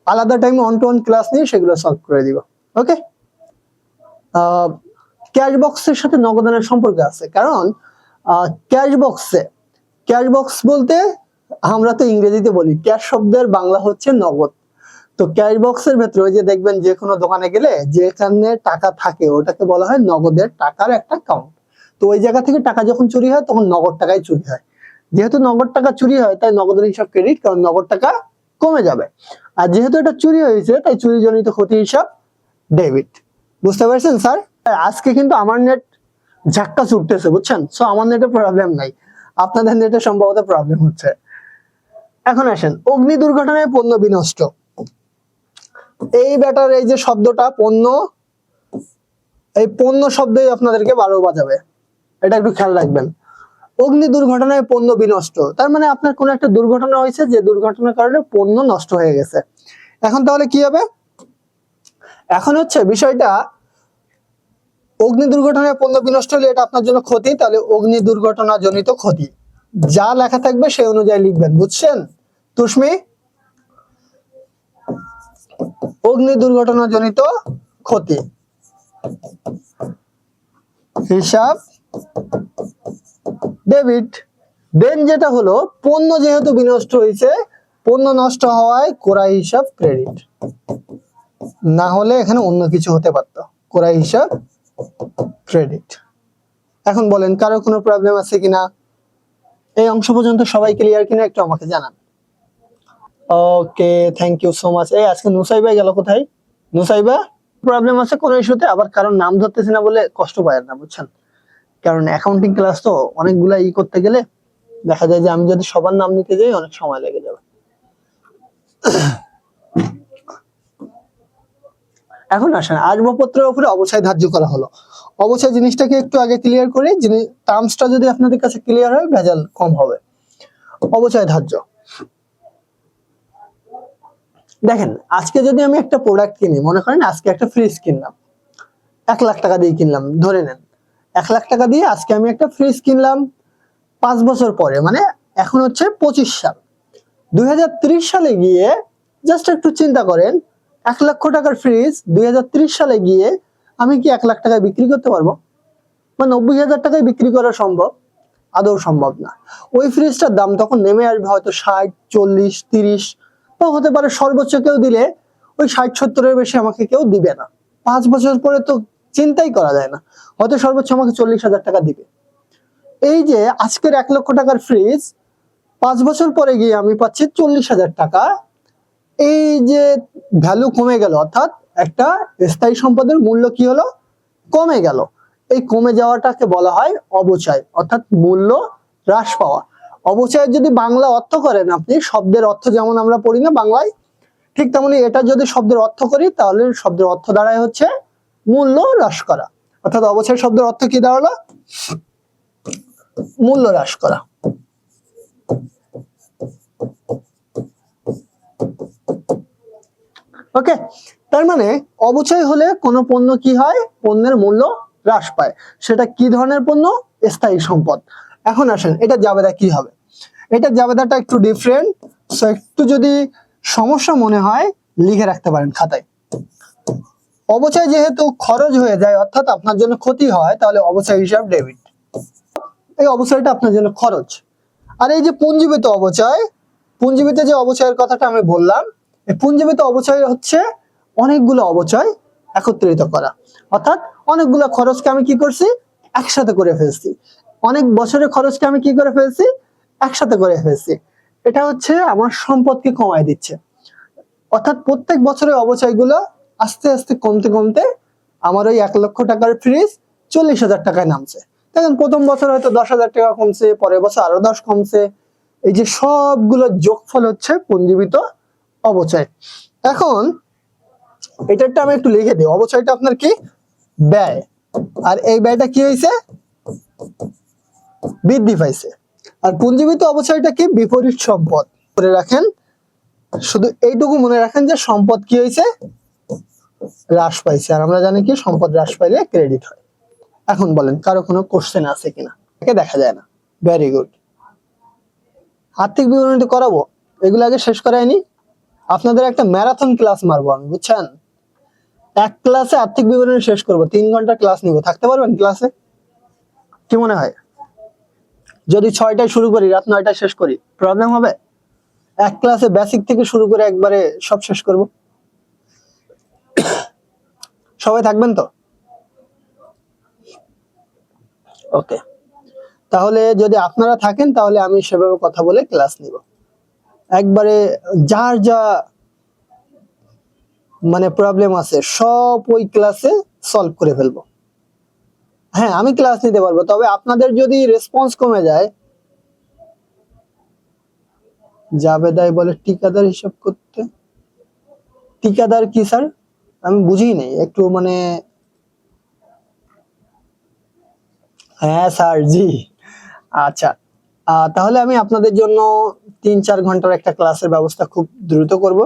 [SPEAKER 1] আলাদা টাইমে 1-to-1 ক্লাস নিয়ে সেগুলো সলভ করে দিব। ওকে, ক্যাশ বক্সের সাথে নগদানের সম্পর্ক আছে, কারণ ক্যাশ বক্স বলতে আমরা তো ইংরেজিতে বলি ক্যাশ শব্দের বাংলা হচ্ছে নগদ। তো ক্যাশ বক্সের ভেতরে ওই যে দেখবেন যে কোনো দোকানে গেলে যেখানে টাকা থাকে ওটাকে বলা হয় নগদের টাকার একটা কাউন্ট। তো ওই জায়গা থেকে টাকা যখন চুরি হয় তখন নগদ টাকাই চুরি হয়। যেহেতু নগদ টাকা চুরি হয় তাই নগদের হিসাব ক্রেডিট, কারণ নগদ টাকা কমে যাবে। আর যেহেতু এটা চুরি হয়েছে তাই চুরিজনিত ক্ষতি হিসাব ডেবিট। বুঝতে পারছেন স্যার? আজকে কিন্তু আমার নেট ঝাক্কা ছুটতেছে বুঝছেন, সো আমার নেটে প্রবলেম নাই, আপনাদের নেটে সম্ভবত প্রবলেম হচ্ছে। এখন আসেন অগ্নি দুর্ঘটনায় পণ্য বিনষ্ট। এই ব্যাটার এই যে শব্দটা পণ্য, এই পণ্য শব্দই আপনাদেরকে 12 বাজাবে, এটা একটু খেয়াল রাখবেন। অগ্নি দুর্ঘটনায় পণ্য বিনষ্ট, তার মানে আপনার কোন একটা দুর্ঘটনা হয়েছে, যে দুর্ঘটনার কারণে পণ্য নষ্ট হয়ে গেছে। এখন তাহলে কি হবে? এখন হচ্ছে বিষয়টা অগ্নি দুর্ঘটনায় পণ্য বিনষ্ট হলে এটা আপনার জন্য ক্ষতি, তাহলে অগ্নি দুর্ঘটনা জনিত ক্ষতি যা লেখা থাকবে সেই অনুযায়ী লিখবেন, বুঝছেন তুষ্মি? অগ্নি দুর্ঘটনা জনিত ক্ষতি হিসাব ডেবিট। দেন যেটা হলো পণ্য যেহেতু বিনষ্ট হয়েছে, পণ্য নষ্ট হওয়ায় ক্রয় হিসাব ক্রেডিট, না হলে এখানে অন্য কিছু হতে পারতো, ক্রয় হিসাব ক্রেডিট। এখন বলেন কারো কোনো প্রবলেম আছে কিনা? এই অংশ পর্যন্ত সবাই ক্লিয়ার কিনা একটু আমাকে জানান। ওকে, থ্যাংক ইউ সো মাচ। এই আজকে নুসাইবা গেল কোথায়? নুসাইবা প্রবলেম আছে কোন ইস্যুতে? আবার কারণ নাম ধরতেছি না বলে কষ্ট পায় না, বুঝছেন? কারণ অ্যাকাউন্টিং ক্লাস তো অনেকগুলা করতে গেলে দেখা যায় যে আমি যদি সবার নাম নিতে যাই অনেক সময় লেগে যাবে। এখন আসেন আসবাবপত্রের উপরে অবচয় ধার্য করা হলো। অবচয় জিনিসটাকে একটু আগে ক্লিয়ার করি, টার্মসটা যদি আপনাদের কাছে ক্লিয়ার হয় ভেজাল কম হবে। অবচয় ধার্য, দেখেন আজকে যদি আমি একটা প্রোডাক্ট কিনি, মনে করেন আজকে একটা ফ্রিজ কিনলাম, 1 লাখ টাকা দিয়ে কিনলাম, ধরে নেন 1 লাখ টাকা দিয়ে আজকে আমি একটা ফ্রিজ কিনলাম। 5 বছর পরে, মানে এখন হচ্ছে 25 সাল, 2030 সালে গিয়ে জাস্ট একটু চিন্তা করেন, 1 লক্ষ টাকার ফ্রিজ 2030 সালে গিয়ে আমি কি 1 লাখ টাকায় বিক্রি করতে পারবো? বা 90,000 টাকায় বিক্রি করা সম্ভব? আদৌ সম্ভব না। ওই ফ্রিজটার দাম তখন নেমে আসবে হয়তো 60, 40, 30, বা হতে পারে সর্বোচ্চ কেউ দিলে ওই 60-70 এর বেশি আমাকে কেউ দিবে না। 5 বছর পরে তো চিন্তাই করা যায় না, হয়তো সর্বোচ্চ আমাকে 40,000 টাকা দিবে। এই যে আজকের 1 লক্ষ টাকার ফ্রিজ 5 বছর পরে গিয়ে আমি পাচ্ছি 40,000 টাকা, এই যে ভ্যালু কমে গেল, অর্থাৎ একটা স্থায়ী সম্পদের মূল্য কি হলো? কমে গেল। এই কমে যাওয়াটাকে বলা হয় অবচয়, অর্থাৎ মূল্য হ্রাস পাওয়া। অবচয়ের যদি বাংলা অর্থ করেন আপনি, শব্দের অর্থ যেমন আমরা পড়ি না বাংলায়, ঠিক তেমনি এটা যদি শব্দের অর্থ করি তাহলে শব্দের অর্থ দাঁড়ায় হচ্ছে মূল্য হ্রাস করা। অর্থাৎ অবচয় শব্দের অর্থ কি দাঁড়ালো? মূল্য হ্রাস করা। ওকে, তার মানে অবচয় হলে কোনো পণ্য কি হয়? পণ্যের মূল্য হ্রাস পায়। সেটা কি ধরনের পণ্য? স্থায়ী সম্পদ। এখন আসেন এটা জাবেদা কি হবে? এটা জাবেদাটা একটু ডিফারেন্ট, সো একটু যদি সমস্যা মনে হয় লিখে রাখতে পারেন খাতায়। অবচয় যেহেতু খরচ হয়ে যায়, অর্থাৎ আপনার জন্য ক্ষতি হয়, তাহলে অবচয় হিসাব ডেবিট। এই অবচয়টা আপনার জন্য খরচ। আর এই যে পুঞ্জীবিত অবচয়, পুঞ্জীবিত যে অবচয়ের কথাটা আমি বললাম, এই পুঞ্জীবিত অবচয় হচ্ছে অনেকগুলো অবচয় একত্রিত করা, অর্থাৎ অনেকগুলো খরচকে আমি কি করছি? একসাথে করে ফেলছি। অনেক বছরের খরচকে আমি কি করে ফেলছি? একসাথে করে ফেলছি। এটা হচ্ছে আমার সম্পদকে কমায় দিচ্ছে। অর্থাৎ প্রত্যেক বছরের অবচয়গুলো আস্তে আস্তে কমতে কমতে আমার ওই 1 লক্ষ টাকার ফ্রিজ 40,000 টাকায় নামছে। দেখেন প্রথম বছর হয়তো 10,000 টাকা কমছে, পরের বছর আরো 10 কমছে। এই যে সবগুলো যোগফল হচ্ছে পুঞ্জীবিত অবচয়। এখন এটারটা আমি একটু লিখে দিই, অবচয়টা আপনার কি? ব্যয়। আর এই ব্যয়টা কি হয়েছে? বৃদ্ধি পাইছে। আর পুঞ্জীবিত অবচয়টা কি? বিপরীত সম্পদ। মনে রাখেন, শুধু এইটুকু মনে রাখেন যে সম্পদ কি হয়েছে? হ্রাস পাইছে। আর আমরা জানি কি সম্পদ হ্রাস পাইলে ক্রেডিট হয়। এখন বলেন কারো কোনো কোশ্চেন আছে কিনা? একে দেখা যায় না। Very good. আর্থিক বিবরণী করাবো, এগুলো আগে শেষ করাইনি। আপনাদের একটা ম্যারাথন ক্লাস মারবো আমি, বুঝছেন? এক ক্লাসে আর্থিক বিবরণী শেষ করব, 3 ঘন্টা ক্লাস নিব। থাকতে পারবেন ক্লাসে? কি মনে হয়? যদি 6টায় শুরু করি রাত 9টায় শেষ করি, প্রবলেম হবে? এক ক্লাসে বেসিক থেকে শুরু করে একবারে সব শেষ করব। সবাই থাকবেন তো? ওকে, তাহলে যদি আপনারা থাকেন তাহলে আমি সেভাবে কথা বলে ক্লাস নিব, একবারে যার যা মানে প্রবলেম আছে সব ওই ক্লাসে সলভ করে ফেলবো। হ্যাঁ, আমি ক্লাস নিতে পারবো, তবে আপনাদের যদি রেসপন্স কমে যায়। জাবেদাই বলে ঠিকাদার হিসাব করতে, ঠিকাদার কি স্যার? আমি বুঝি নাই একটু মানে। হ্যাঁ স্যার, জি। আচ্ছা, তাহলে আমি আপনাদের জন্য 3-4 ঘন্টার একটা ক্লাসের ব্যবস্থা খুব দ্রুত করব।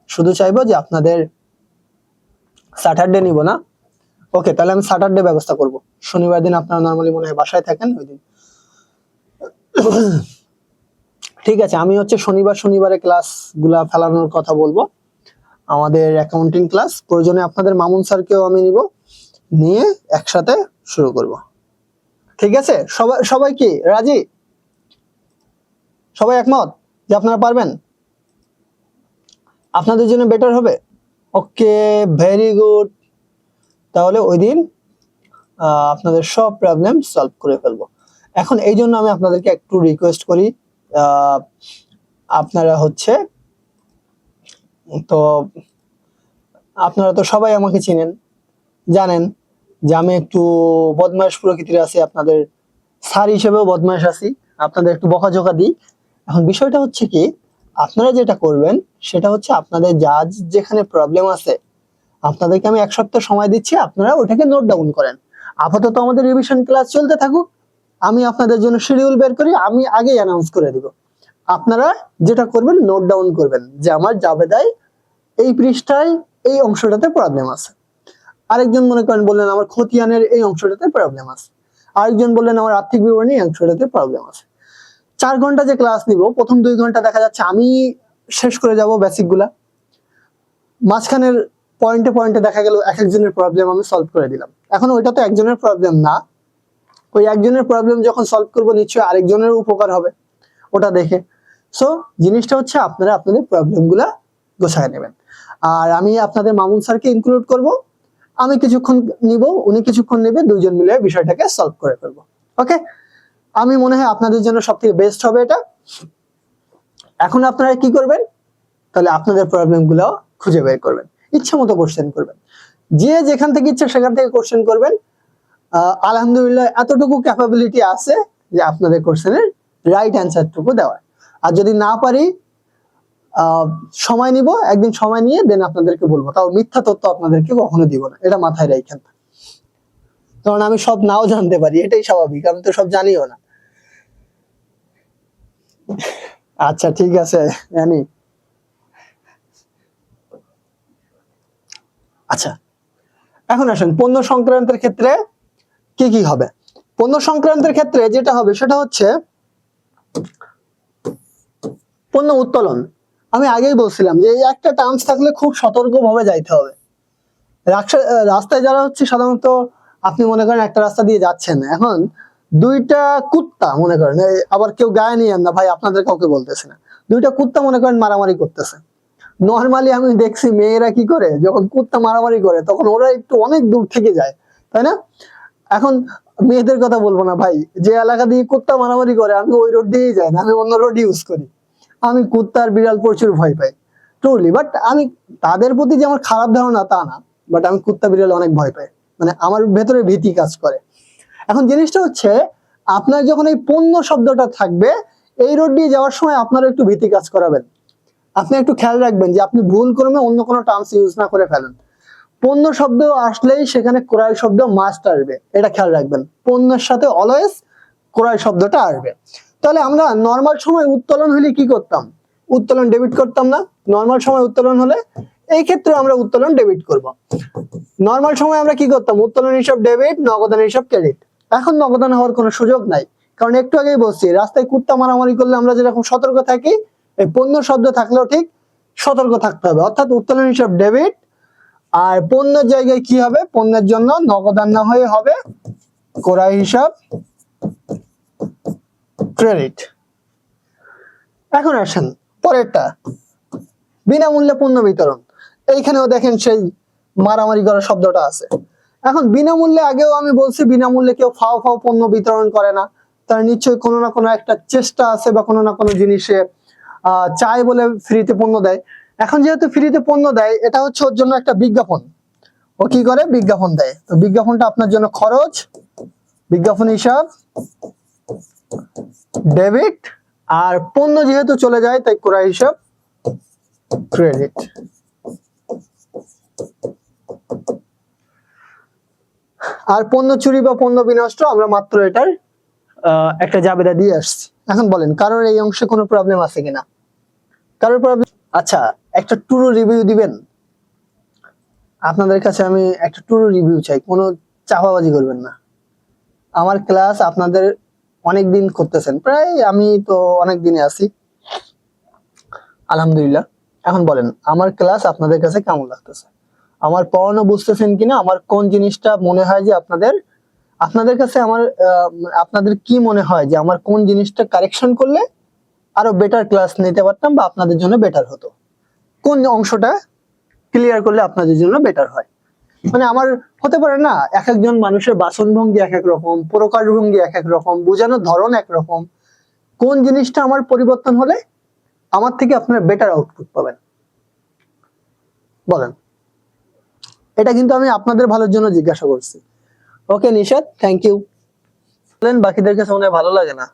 [SPEAKER 1] শুধু চাইবো যে আপনাদের স্যাটারডে নিব না। ওকে, তাহলে আমি স্যাটারডে ব্যবস্থা করব। শনিবার দিন আপনারা নরমালি মনে হয় বাসায় থাকেন ওই দিন। ঠিক আছে, আমি হচ্ছে শনিবারে ক্লাস গুলা ফেলানোর কথা বলবো। আমাদের অ্যাকাউন্টিং ক্লাস প্রয়োজনে আপনাদের মামুন স্যারকেও আমি নিব, নিয়ে একসাথে শুরু করব। ঠিক আছে, সবাই কি রাজি? সবাই একমত যে আপনারা পারবেন? আপনাদের জন্য বেটার হবে। ওকে, ভেরি গুড। তাহলে ওই দিন আপনাদের সব প্রবলেম সলভ করে ফেলবো। এখন এই জন্য আমি আপনাদেরকে একটু রিকোয়েস্ট করি, আপনারা হচ্ছে তো আপনারা তো সবাই আমাকে চিনেন, জানেন যে আমি একটু বদমাইশ প্রকৃতির আছি, আপনাদের স্যার হিসেবেও বদমাইশ আছি, আপনাদের একটু বকাঝকা দিই। এখন বিষয়টা হচ্ছে কি, আপনারা যেটা করবেন সেটা হচ্ছে আপনাদের যেখানে প্রবলেম আছে আপনাদেরকে আমি 1 সপ্তাহ সময় দিচ্ছি, আপনারা ওটাকে নোট ডাউন করেন। আপাতত আমাদের রিভিশন ক্লাস চলতে থাকুক, আমি আপনাদের জন্য শিডিউল বের করি, আমি আগেই অ্যানাউন্স করে দিব। আপনারা যেটা করবেন নোট ডাউন করবেন যে আমার জাবেদায় এই পৃষ্ঠায় এই অংশটাতে প্রবলেম আছে। আরেকজন মনে করেন বললেন আমার খতিয়ানের এই অংশটাতে প্রবলেম আছে, আরেকজন বললেন আমার আর্থিক বিবরণী এই অংশটাতে প্রবলেম আছে। 4 ঘন্টা যে ক্লাস নিব, প্রথম 2 ঘন্টা দেখা যাচ্ছে আমি শেষ করে যাব বেসিক গুলা, মাঝখানের পয়েন্টে পয়েন্টে দেখা গেল এক একজনের প্রবলেম আমি সলভ করে দিলাম। এখন ওইটা তো একজনের প্রবলেম না, ওই একজনের প্রবলেম যখন সলভ করবো নিশ্চয়ই আরেকজনের উপকার হবে ওটা দেখে। সো জিনিসটা হচ্ছে আপনারা আপনাদের প্রবলেম গুলা গোছায় নেবেন, আর আমি আপনাদের মামুন স্যারকে ইনক্লুড করব। আমি কিছুক্ষণ নিব, উনি কিছুক্ষণ নেবে, দুইজন মিলে বিষয়টাকে সলভ করে ফেলবো। ওকে, আমি মনে হয় আপনাদের জন্য সবথেকে বেস্ট হবে এটা। এখন আপনারা কি করবেন, তাহলে আপনাদের প্রবলেম গুলো খুঁজে বের করবেন, ইচ্ছা মতো কোশ্চেন করবেন, যে যেখান থেকে ইচ্ছা সেখান থেকে কোশ্চেন করবেন। আলহামদুলিল্লাহ এতটুকু ক্যাপাবিলিটি আছে যে আপনাদের কোশ্চেনের রাইট অ্যান্সারটুকু দেওয়ার। আর যদি না পারি সময় নিব, একদিন সময় নিয়ে দেন আপনাদেরকে বলবো, তাও মিথ্যা তথ্য আপনাদেরকে কখনো দিব না, এটা মাথায় রাখেন। কারণ আমি সব নাও জানতে পারি, এটাই স্বাভাবিক, আমি তো সব জানিও না। আচ্ছা ঠিক আছে জানি। আচ্ছা, এখন আসেন পণ্য সংক্রান্তের ক্ষেত্রে কি কি হবে। পণ্য সংক্রান্তের ক্ষেত্রে যেটা হবে সেটা হচ্ছে পণ্য উত্তোলন। আমি আগেই বলছিলাম যে এই একটা টার্মস থাকলে খুব সতর্কভাবে যাইতে হবে। রাস্তায় যারা হচ্ছে সাধারণত, আপনি মনে করেন একটা রাস্তা দিয়ে যাচ্ছেন, এখন দুইটা কুত্তা মনে করেন, আবার কেউ গায়ে নিয়ে না ভাই, আপনাদের কাউকে বলতেছে না, দুইটা কুত্তা মনে করেন মারামারি করতেছে। নর্মালি আমি দেখছি মেয়েরা কি করে, যখন কুত্তা মারামারি করে তখন ওরা একটু অনেক দূর থেকে যায়, তাই না? এখন মেয়েদের কথা বলবো না ভাই, যে এলাকা দিয়ে কুত্তা মারামারি করে আমি ওই রোড দিয়েই যাই না, আমি অন্য রোড ইউজ করি। আমি কুত্তার বিড়াল প্রচুর ভয় পাই ট্রুলি, বাট আমি তাদের প্রতি যে আমার খারাপ ধারণা তা না, বাট আমি কুত্তা বিড়াল অনেক ভয় পাই, মানে আমার ভেতরে ভীতি কাজ করে। এখন জিনিসটা হচ্ছে আপনার যখন এই পণ্য শব্দটা থাকবে, এই রোড দিয়ে যাওয়ার সময় আপনারা একটু ভীতি কাজ করাবেন। আপনি একটু খেয়াল রাখবেন যে আপনি ভুল ক্রমে অন্য কোনো টার্মস ইউজ না করে ফেলেন। পণ্য শব্দ আসলেই সেখানে ক্রয় শব্দ মাস্ট আসবে, এটা খেয়াল রাখবেন। পণ্যের সাথে অলওয়েজ ক্রয় শব্দটা আসবে। তাহলে আমরা নর্মাল সময় উত্তোলন হলে কি করতাম? উত্তোলন ডেবিট করতাম না? নর্মাল সময় উত্তোলন হলে এই ক্ষেত্রে আমরা উত্তোলন ডেবিট করব। নর্মাল সময় আমরা কি করতাম? উত্তোলন হিসাব ডেবিট, নগদান হিসাব ক্রেডিট। এখন নগদান হওয়ার কোনো সুযোগ নাই, কারণ একটু আগেই বলছি রাস্তায় কুত্তা মারামারি করলে আমরা যেরকম সতর্ক থাকি, এই পণ্য শব্দ থাকলেও ঠিক সতর্ক থাকতে হবে। অর্থাৎ উত্তোলন হিসাব ডেবিট, আর পণ্যের জায়গায় কি হবে? পণ্যের জন্য নগদান না হয়ে হবে ক্রয় হিসাব ক্রেডিট। এখন আসেন পরেরটা বিনামূল্যে পণ্য বিতরণ। এইখানেও দেখেন সেই মারামারি করার শব্দটা আছে। এখন বিনামূল্যে, আগেও আমি বলছি বিনামূল্যে কেউ ফাও ফাও পণ্য বিতরণ করে না, তার নিশ্চয়ই কোনো না কোনো একটা চেষ্টা আছে বা কোনো না কোনো জিনিসে চায় বলে ফ্রিতে পণ্য দেয়। এখন যেহেতু ফ্রিতে পণ্য দেয়, এটা হচ্ছে ওর জন্য একটা বিজ্ঞাপন। ও কি করে? বিজ্ঞাপন দেয়। তো বিজ্ঞাপনটা আপনার জন্য খরচ, বিজ্ঞাপন হিসাব ডেবিট, আর পণ্য যেহেতু চলে যায় তাই ক্রয় হিসাব ক্রেডিট। আর পণ্য চুরি বা পণ্য বিনষ্ট আমরা মাত্র এটার একটা জাবেদা দিয়ে আসছি। এখন বলেন কারোর এই অংশে কোনো প্রবলেম আছে কিনা? কারোর প্রবলেম? আচ্ছা, একটা ট্যুর রিভিউ দিবেন? আপনাদের কাছে আমি একটা ট্যুর রিভিউ চাই, কোনো চাপাবাজি করবেন না। আমার ক্লাস আপনাদের অনেক দিন করতেছেন, প্রায় আমি তো অনেক দিনে আছি আলহামদুলিল্লাহ। এখন বলেন আমার ক্লাস আপনাদের কাছে কেমন লাগতেছে, আমার পড়ানো বুঝতেছেন কিনা, আমার কোন জিনিসটা মনে হয় যে আপনাদের কাছে আমার আপনাদের কি মনে হয় যে আমার কোন জিনিসটা কারেকশন করলে আরো বেটার ক্লাস নিতে পারতাম বা আপনাদের জন্য বেটার হতো, কোন অংশটা ক্লিয়ার করলে আপনাদের জন্য বেটার হয়। মানে আমার হতে পারে না, এক একজন মানুষের বাচনভঙ্গি এক এক রকম, প্রকাশভঙ্গি এক এক রকম, বোঝানোর ধরন এক রকম। কোন জিনিসটা আমার পরিবর্তন হলে আমার থেকে আপনারা বেটার আউটপুট পাবেন বলেন? এটা কিন্তু আমি আপনাদের ভালোর জন্য জিজ্ঞাসা করছি। ওকে নিশাদ, থ্যাংক ইউ। বলেন বাকিদের কাছে মনে হয় ভালো লাগে না।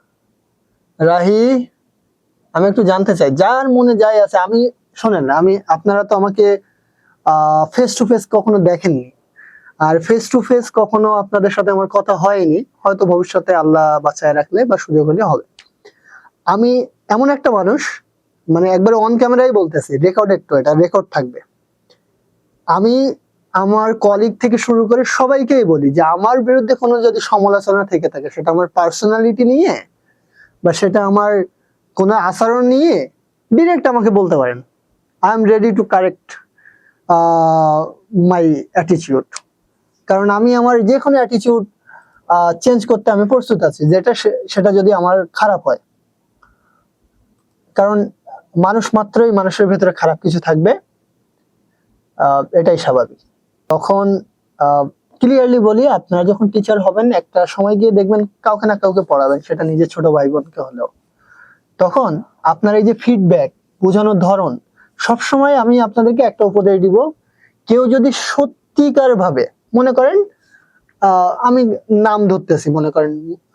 [SPEAKER 1] রাহি, আমি একটু জানতে চাই, যার মনে যাই আছে। আমি শোনেন, আপনারা তো আমাকে ফেস টু ফেস কখনো দেখেননি, আর ফেস টু ফেস কখনো আপনাদের সাথে আমার কথা হয়নি, হয়তো ভবিষ্যতে আল্লাহ বাঁচায় রাখলে বা সুযোগ হলে হবে। আমি এমন একটা মানুষ, মানে একবার অন ক্যামেরাই বলতেছি, রেকর্ডেড তো, এটা রেকর্ড থাকবে। আমি আমার কলিগ থেকে শুরু করে সবাইকেই বলি যে আমার বিরুদ্ধে কোনো যদি সমালোচনা থেকে থাকে, সেটা আমার পার্সোনালিটি নিয়ে বা সেটা আমার কোনো আচরণ নিয়ে, ডিরেক্ট আমাকে বলতে পারেন। I am ready to correct my attitude. কারণ আমি আমার যে কোনো অ্যাটিটিউড চেঞ্জ করতে আমি প্রস্তুত আছি, সেটা যদি আমার খারাপ হয়। কারণ মানুষ মাত্রই মানুষের ভেতরে খারাপ কিছু থাকবে, এটাই স্বাভাবিক। তখন ক্লিয়ারলি বলি, আপনারা যখন টিচার হবেন একটা সময় গিয়ে দেখবেন কাউকে না কাউকে পড়াবেন, সেটা নিজের ছোট ভাই বোনকে হলেও। তখন আপনার এই যে ফিডব্যাক, বোঝানোর ধরন, সবসময় আমি আপনাদেরকে একটা উপদেশ দিব, কেউ যদি সত্যিকার ভাবে মনে করেন, আমি নাম ধরতেছি, মনে করেন,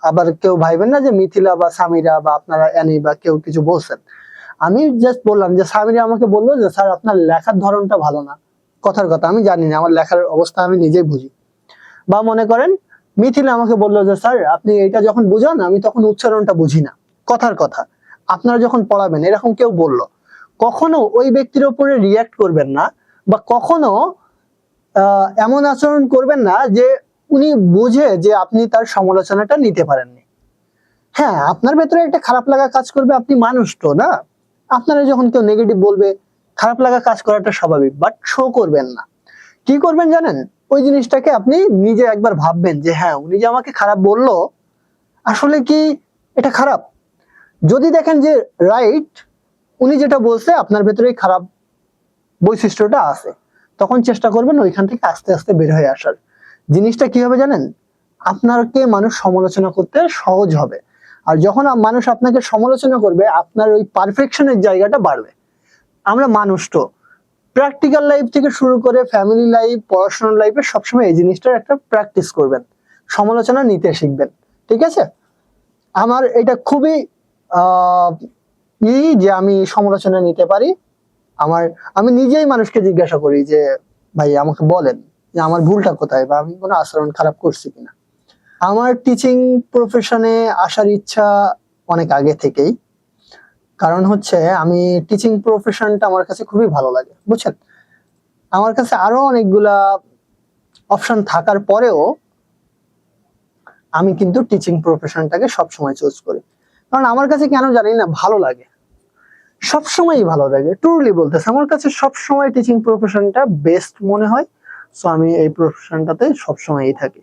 [SPEAKER 1] আবার কেউ ভাইবেন না যে মিথিলা বা সামিরা বা আপনারা অ্যানি বা কেউ কিছু বলছেন। আমি জাস্ট বললাম যে সামিরা আমাকে বললো যে স্যার আপনার লেখার ধরনটা ভালো না। কথার কথা, আমি জানি না, আমার লেখার অবস্থা আমি নিজেই বুঝি। বা মনে করেন মিথিলা আমাকে বললো যে স্যার আপনি এটা যখন বুঝান আমি তখন উচ্চারণটা বুঝি না। কথার কথা, আপনারা যখন পড়াবেন এরকম কেউ বললো, কখনো ওই ব্যক্তির উপরে রিয়াক্ট করবেন না, বা কখনো এমন আচরণ করবেন না যে উনি বুঝে যে আপনি তার সমালোচনাটা নিতে পারেননি। হ্যাঁ, আপনার ভেতরে একটা খারাপ লাগা কাজ করবে, আপনি মানুষ তো না। আপনারা যখন কেউ নেগেটিভ বলবে, খারাপ লাগা কাজ করাটা স্বাভাবিক, বাট শো করবেন না। কি করবেন জানেন? ওই জিনিসটাকে আপনি নিজে একবার ভাববেন যে হ্যাঁ, উনি যে আমাকে খারাপ বললো, আসলে কি এটা খারাপ? যদি দেখেন যে রাইট, উনি যেটা বলছে আপনার ভেতরে খারাপ বৈশিষ্ট্যটা আছে, তখন চেষ্টা করবেন ওইখান থেকে আস্তে আস্তে বের হয়ে আসার। জিনিসটা কি হবে জানেন? আপনাকে মানুষ সমালোচনা করতে সহজ হবে। আর যখন মানুষ আপনাকে সমালোচনা করবে, আপনার ওই পারফেকশনের জায়গাটা বাড়বে। আমরা মানুষ তো, প্র্যাকটিক্যাল লাইফ থেকে শুরু করে ফ্যামিলি লাইফ, পড়াশোনার লাইফে সবসময় এই জিনিসটার একটা প্র্যাকটিস করবেন, সমালোচনা নিতে শিখবেন। ঠিক আছে? আমার এটা খুবই যে আমি সমালোচনা নিতে পারি। আমি নিজেই মানুষকে জিজ্ঞাসা করি যে ভাই আমাকে বলেন যে আমার ভুলটা কোথায়, বা আমি কোনো আচরণ খারাপ করছি কিনা। আমার টিচিং প্রফেশনে আসার ইচ্ছা অনেক আগে থেকেই। কারণ হচ্ছে আমি টিচিং প্রফেশনটা আমার কাছে খুবই ভালো লাগে, বুঝছেন? আমার কাছে আরো অনেকগুলা অপশন থাকার পরেও আমি কিন্তু টিচিং প্রফেশনটাকে সবসময় চুজ করি। কারণ আমার কাছে কেন জানি না ভালো লাগে, সবসময়ই ভালো লাগে। ট্রুলি বলতেছে, আমার কাছে সবসময় টিচিং প্রফেশনটা বেস্ট মনে হয়। সো আমি এই প্রফেশনটাতে সবসময়ই থাকি।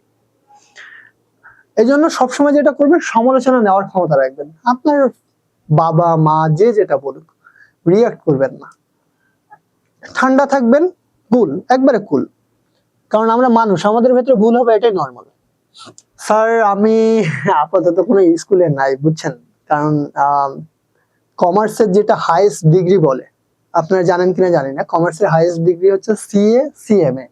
[SPEAKER 1] এই জন্য সবসময় যেটা করবেন, সমালোচনা নেওয়ার ক্ষমতা রাখবেন। আপনার বাবা মা যে যেটা বলুক, রিয়াক্ট করবেন না, ঠান্ডা থাকবেন, কুল, একবারে কুল, কারণ আমরা মানুষ, আমাদের ভেতরে ভুল হবে, এটাই নর্মাল। স্যার আমি আপাতত কোনো স্কুলে নাই বুঝছেন, কারণ কমার্সের যেটা হাইয়েস্ট ডিগ্রি বলে, আপনারা জানেন কিনা জানি না, কমার্সের হাইয়েস্ট ডিগ্রি হচ্ছে সিএ, সিএমএ।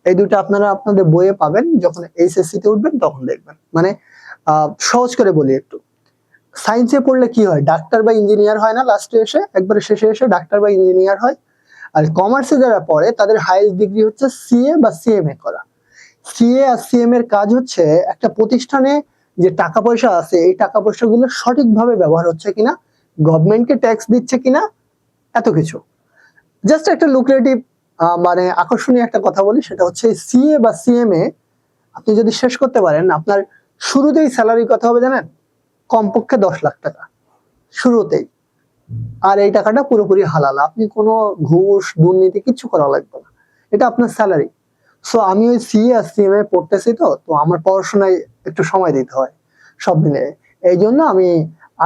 [SPEAKER 1] এই দুটো আপনারা আপনাদের বইয়ে পাবেন, যখন এইচএসসি তে উঠবেন তখন দেখবেন। মানে সহজ করে বলি একটু, সায়েন্সে পড়লে কি হয়, ডাক্তার বা ইঞ্জিনিয়ার হয় না, লাস্টে এসে একবারে শেষে এসে ডাক্তার বা ইঞ্জিনিয়ার হয়। আর কমার্সে যারা পড়ে তাদের হাইয়েস্ট ডিগ্রি হচ্ছে সিএ বা সিএমএ করা। সিএ আর সিএম এর কাজ হচ্ছে একটা প্রতিষ্ঠানে যে টাকা পয়সা আছে, এই টাকা পয়সাগুলো সঠিকভাবে ব্যবহার হচ্ছে কিনা, গভর্নমেন্টকে ট্যাক্স দিচ্ছে কিনা, এত কিছু। জাস্ট একটা লুক্রেটিভ মানে আকর্ষণীয় একটা কথা বলি, সেটা হচ্ছে সিএ বা সিএমএ আপনি যদি শেষ করতে পারেন, আপনার শুরুতেই স্যালারি কত হবে জানেন? কমপক্ষে 10 লাখ টাকা শুরুতেই। আর এই টাকাটা পুরোপুরি হালাল, আপনি কোনো ঘুষ দুর্নীতি কিচ্ছু করা লাগবে না, এটা আপনার স্যালারি। সো আমি ওই সিএ আর সিএমএ পড়তেছি, তো আমার পড়াশোনায় একটু সময় দিতে হয় সব মিলে, এই জন্য আমি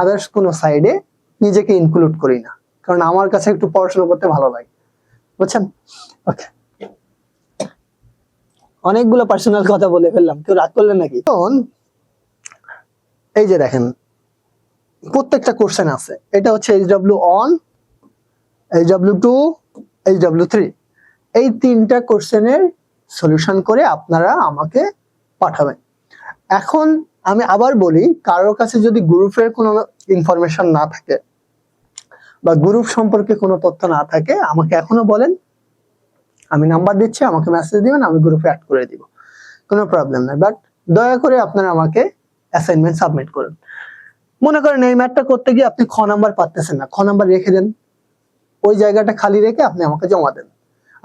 [SPEAKER 1] আদার্স কোনো সাইডে নিজেকে ইনক্লুড করি না, কারণ আমার কাছে একটু পড়াশোনা করতে ভালো লাগে, বুঝছেন? ওকে, অনেকগুলো পার্সোনাল কথা বলে ফেললাম, কেউ রাগ করলেন নাকি? এখন এই যে দেখেন, প্রত্যেকটা কোশ্চেন আছে, এটা হচ্ছে HW1, HW2, HW3, এই 3টা কোশ্চেনের সলিউশন করে আপনারা আমাকে পাঠাবেন। এখন আমি আবার বলি, কারোর কাছে যদি গ্রুপের কোনো ইনফরমেশন না থাকে বা গ্রুপ সম্পর্কে কোনো তথ্য না থাকে, আমাকে এখনো বলেন, আমি নাম্বার দিচ্ছি, আমাকে মেসেজ দিবেন, আমি গ্রুপে অ্যাড করে দিব, কোনো প্রবলেম নাই। বাট দয়া করে আপনারা আমাকে অ্যাসাইনমেন্ট সাবমিট করুন। মনে করেন এই ম্যাথটা করতে গিয়ে আপনি খ নাম্বার পাচ্ছেন না, খ নাম্বার রেখে দেন, ওই জায়গাটা খালি রেখে আপনি আমাকে জমা দেন।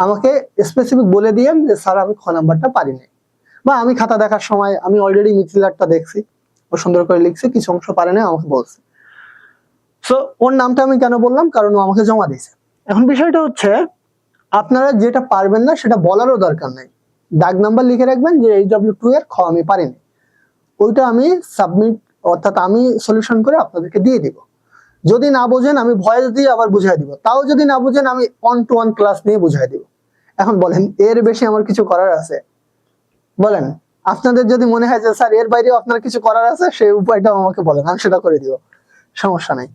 [SPEAKER 1] আমাকে স্পেসিফিক বলে দিয়েন যে স্যার আমি খ নাম্বারটা পারিনি, বা আমি খাতা দেখার সময় আমি অলরেডি মিথিলারটা দেখছি, ও সুন্দর করে লিখছে, কিছু অংশ পারে না, আমাকে বলছে। সো ওর নামটা আমি কেন বললাম, কারণ ও আমাকে জমা দিয়েছে। এখন বিষয়টা হচ্ছে, আপনারা যেটা পারবেন না সেটা বলারও দরকার নেই, দাগ নাম্বার লিখে রাখবেন যে HW2 এর খ আমি পারিনি, ওইটা আমি সাবমিট, অর্থাৎ আমি সলিউশন করে আপনাদেরকে দিয়ে দিব। যদি না বোঝেন আমি ভয়েস দিয়ে আবার বুঝাই দিব, তাও যদি না বুঝেন আমি 1-to-1 ক্লাস নিয়ে বুঝাই দিব। এখন বলেন এর বেশি আমার কিছু করার আছে? বলেন, আপনাদের যদি মনে হয় যে স্যার এর বাইরেও আপনার কিছু করার আছে, সেই উপায়টাও আমাকে বলেন, আমি সেটা করে দিব, সমস্যা নাই।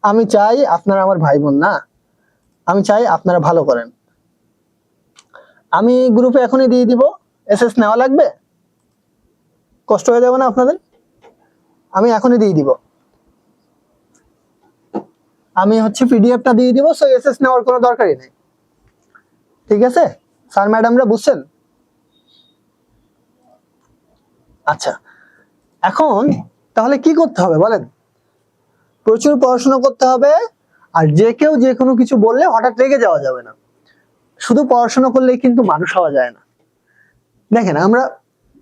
[SPEAKER 1] আমি চাই আপনারা আমার ভাই বোন না, আমি চাই আপনারা ভালো করেন। আমি গ্রুপে এখনই দিয়ে দিব, এসএস নেওয়া লাগবে, কষ্ট হয়ে যাবে না আপনাদের? আমি এখনই দিয়ে দিব, আমি হচ্ছে পিডিএফটা দিয়ে দিব, সো এসএস নেওয়ার কোনো দরকারই নেই, ঠিক আছে স্যার ম্যাডামরা, বুঝছেন? আচ্ছা, এখন তাহলে কি করতে হবে বলেন? প্রচুর পড়াশোনা করতে হবে, আর যে কেউ যে কোনো কিছু বললে হঠাৎ রেগে যাওয়া যাবে না। শুধু পড়াশোনা করলেই কিন্তু মানুষ হওয়া যায় না। দেখেন, আমরা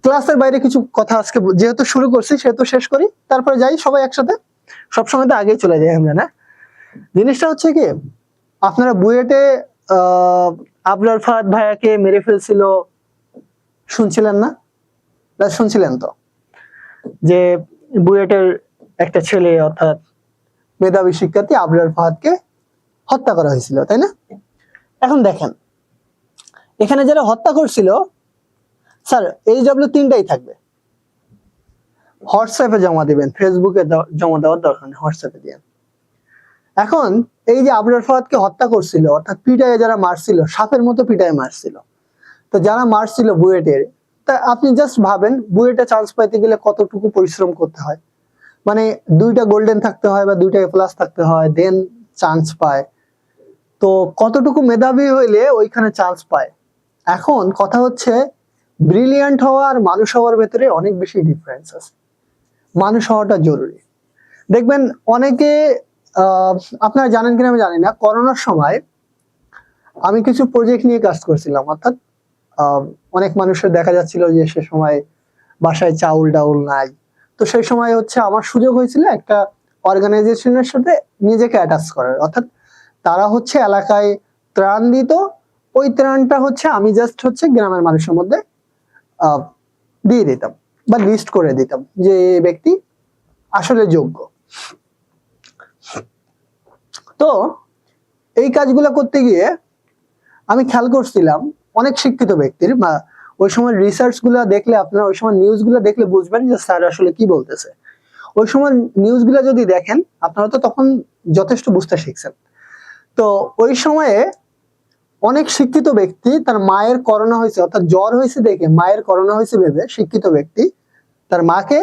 [SPEAKER 1] ক্লাসের বাইরে কিছু কথা আজকে যেহেতু শুরু করছি সেহেতু শেষ করি, তারপরে যাই সবাই একসাথে, সবসময় তো আগেই চলে যাই আমরা, না? জিনিসটা হচ্ছে কি, আপনারা বুয়েটে আবরার ফাহাদ ভাইয়াকে মেরে ফেলছিল, শুনছিলেন না? শুনছিলেন তো, যে বুয়েটের একটা ছেলে, অর্থাৎ মেধাবী শিক্ষার্থী আবরার ফাহাদকে হত্যা করা হয়েছিল, তাই না? এখন দেখেন, এখানে যারা হত্যা করছিল, স্যার HW3টাই থাকবে, হোয়াটসঅ্যাপে জমা দিবেন, ফেসবুকে জমা দেওয়ার দরকার নেই, হোয়াটসঅ্যাপে দিবেন। এখন এই যে আবরার ফাহাদকে হত্যা করছিল, অর্থাৎ পিটায়ে যারা মারছিল, সাপের মতো পিটায়ে মারছিল, তো যারা মারছিল বুয়েটের, তা আপনি জাস্ট ভাবেন বুয়েটে চান্স পাইতে গেলে কতটুকু পরিশ্রম করতে হয়, মানে 2টা গোল্ডেন থাকতে হয় বা 2টা A+ থাকতে হয়, দেন চান্স পায়, তো কতটুকু মেধাবী হইলে ওইখানে চান্স পায়। এখন কথা হচ্ছে, ব্রিলিয়ান্ট হওয়া আর মানুষ হওয়ার ভেতরে অনেক বেশি ডিফারেন্স আছে, মানুষ হওয়াটা জরুরি। দেখবেন অনেকে, আপনারা জানেন কিনা আমি জানি না, করোনার সময় আমি কিছু প্রজেক্ট নিয়ে কাজ করছিলাম, অর্থাৎ অনেক মানুষের দেখা যাচ্ছিল যে সে সময় বাসায় চাউল ডাউল নাই, তো সেই সময় হচ্ছে আমার সুযোগ হয়েছিল একটা অর্গানাইজেশনের সাথে নিজেকে অ্যাটাচ করার, অর্থাৎ তারা হচ্ছে এলাকায় ত্রাণ দিত, ওই ত্রাণটা হচ্ছে আমি জাস্ট হচ্ছে গ্রামের মানুষের মধ্যে দিয়ে দিতাম বা লিস্ট করে দিতাম যে এই ব্যক্তি আসলে যোগ্য। তো এই কাজগুলো করতে গিয়ে আমি খেয়াল করছিলাম অনেক শিক্ষিত ব্যক্তির, বা ওই সময় রিসার্চ গুলা দেখলে, আপনারা ওই সময় নিউজ গুলা দেখলে বুঝবেন যে স্যার আসলে কি বলতেছে। ওই সময় নিউজ গুলা যদি দেখেন, আপনারা তো তখন যথেষ্ট বুঝতে শিখছেন। তো ওই সময়ে অনেক শিক্ষিত ব্যক্তি তার মায়ের করোনা হয়েছে, অর্থাৎ জ্বর হয়েছে দেখে মায়ের করোনা হয়েছে ভেবে শিক্ষিত ব্যক্তি তার মাকে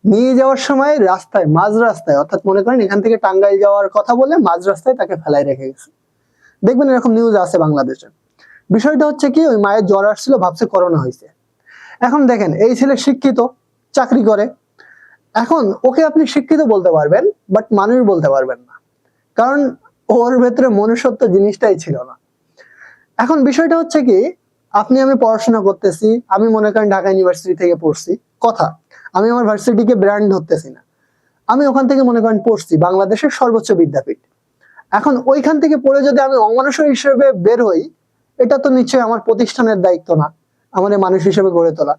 [SPEAKER 1] নিয়ে যাওয়ার সময় রাস্তায়, মাঝ রাস্তায়, অর্থাৎ মনে করেন এখান থেকে টাঙ্গাইল যাওয়ার কথা বলে মাঝ রাস্তায় তাকে ফেলাই রেখে গেছে। দেখবেন এরকম নিউজ আছে বাংলাদেশে। বিষয়টা হচ্ছে কি, ওই মায়ের জ্বর আসছিল, ভাবছে করোনা হয়েছে। এখন দেখেন এই ছেলে শিক্ষিত, চাকরি করে, এখন ওকে আপনি শিক্ষিত বলতে পারবেন, বাট মানুষ বলতে পারবেন না, কারণ ওর ভেতরে মনুষ্যত্ব জিনিসটাই ছিল না। এখন বিষয়টা হচ্ছে কি, আপনি আমি পড়াশোনা করতেছি, আমি মনে করেন ঢাকা ইউনিভার্সিটি থেকে পড়ছি, কথা আমি আমার ভার্সিটিকে ব্র্যান্ড ধরতেছি না, আমি ওখান থেকে মনে করেন পড়ছি বাংলাদেশের সর্বোচ্চ বিদ্যাপীঠ। এখন ওইখান থেকে পড়ে যদি আমি অমানুষ হিসেবে বের হই, এটা তো নিশ্চয়ই আমার প্রতিষ্ঠানের দায়িত্ব না আমাদের মানুষ হিসেবে গড়ে তোলা।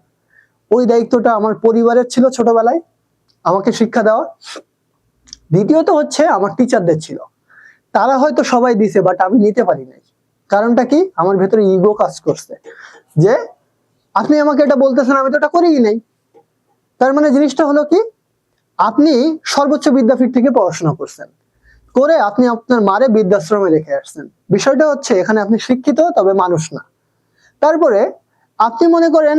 [SPEAKER 1] ওই দায়িত্বটা আমার পরিবারের ছিল ছোটবেলায়, আমাকে শিক্ষা দেওয়া। দ্বিতীয়ত হচ্ছে আমার টিচারদের ছিল, তারা হয়তো সবাই দিছে, বাট আমি নিতে পারি নাই। কারণটা কি, আমার ভেতরে ইগো কাজ করছে, যে আপনি আমাকে এটা বলতেছেন, আমি তো এটা করিই নাই। তার মানে জিনিসটা হলো কি, আপনি সর্বোচ্চ বিদ্যাপীঠ থেকে পড়াশোনা করছেন, করে আপনি আপনার মারে বৃদ্ধাশ্রমে রেখে আসছেন। বিষয়টা হচ্ছে এখানে আপনি শিক্ষিত, তবে মানুষ না। তারপরে আপনি মনে করেন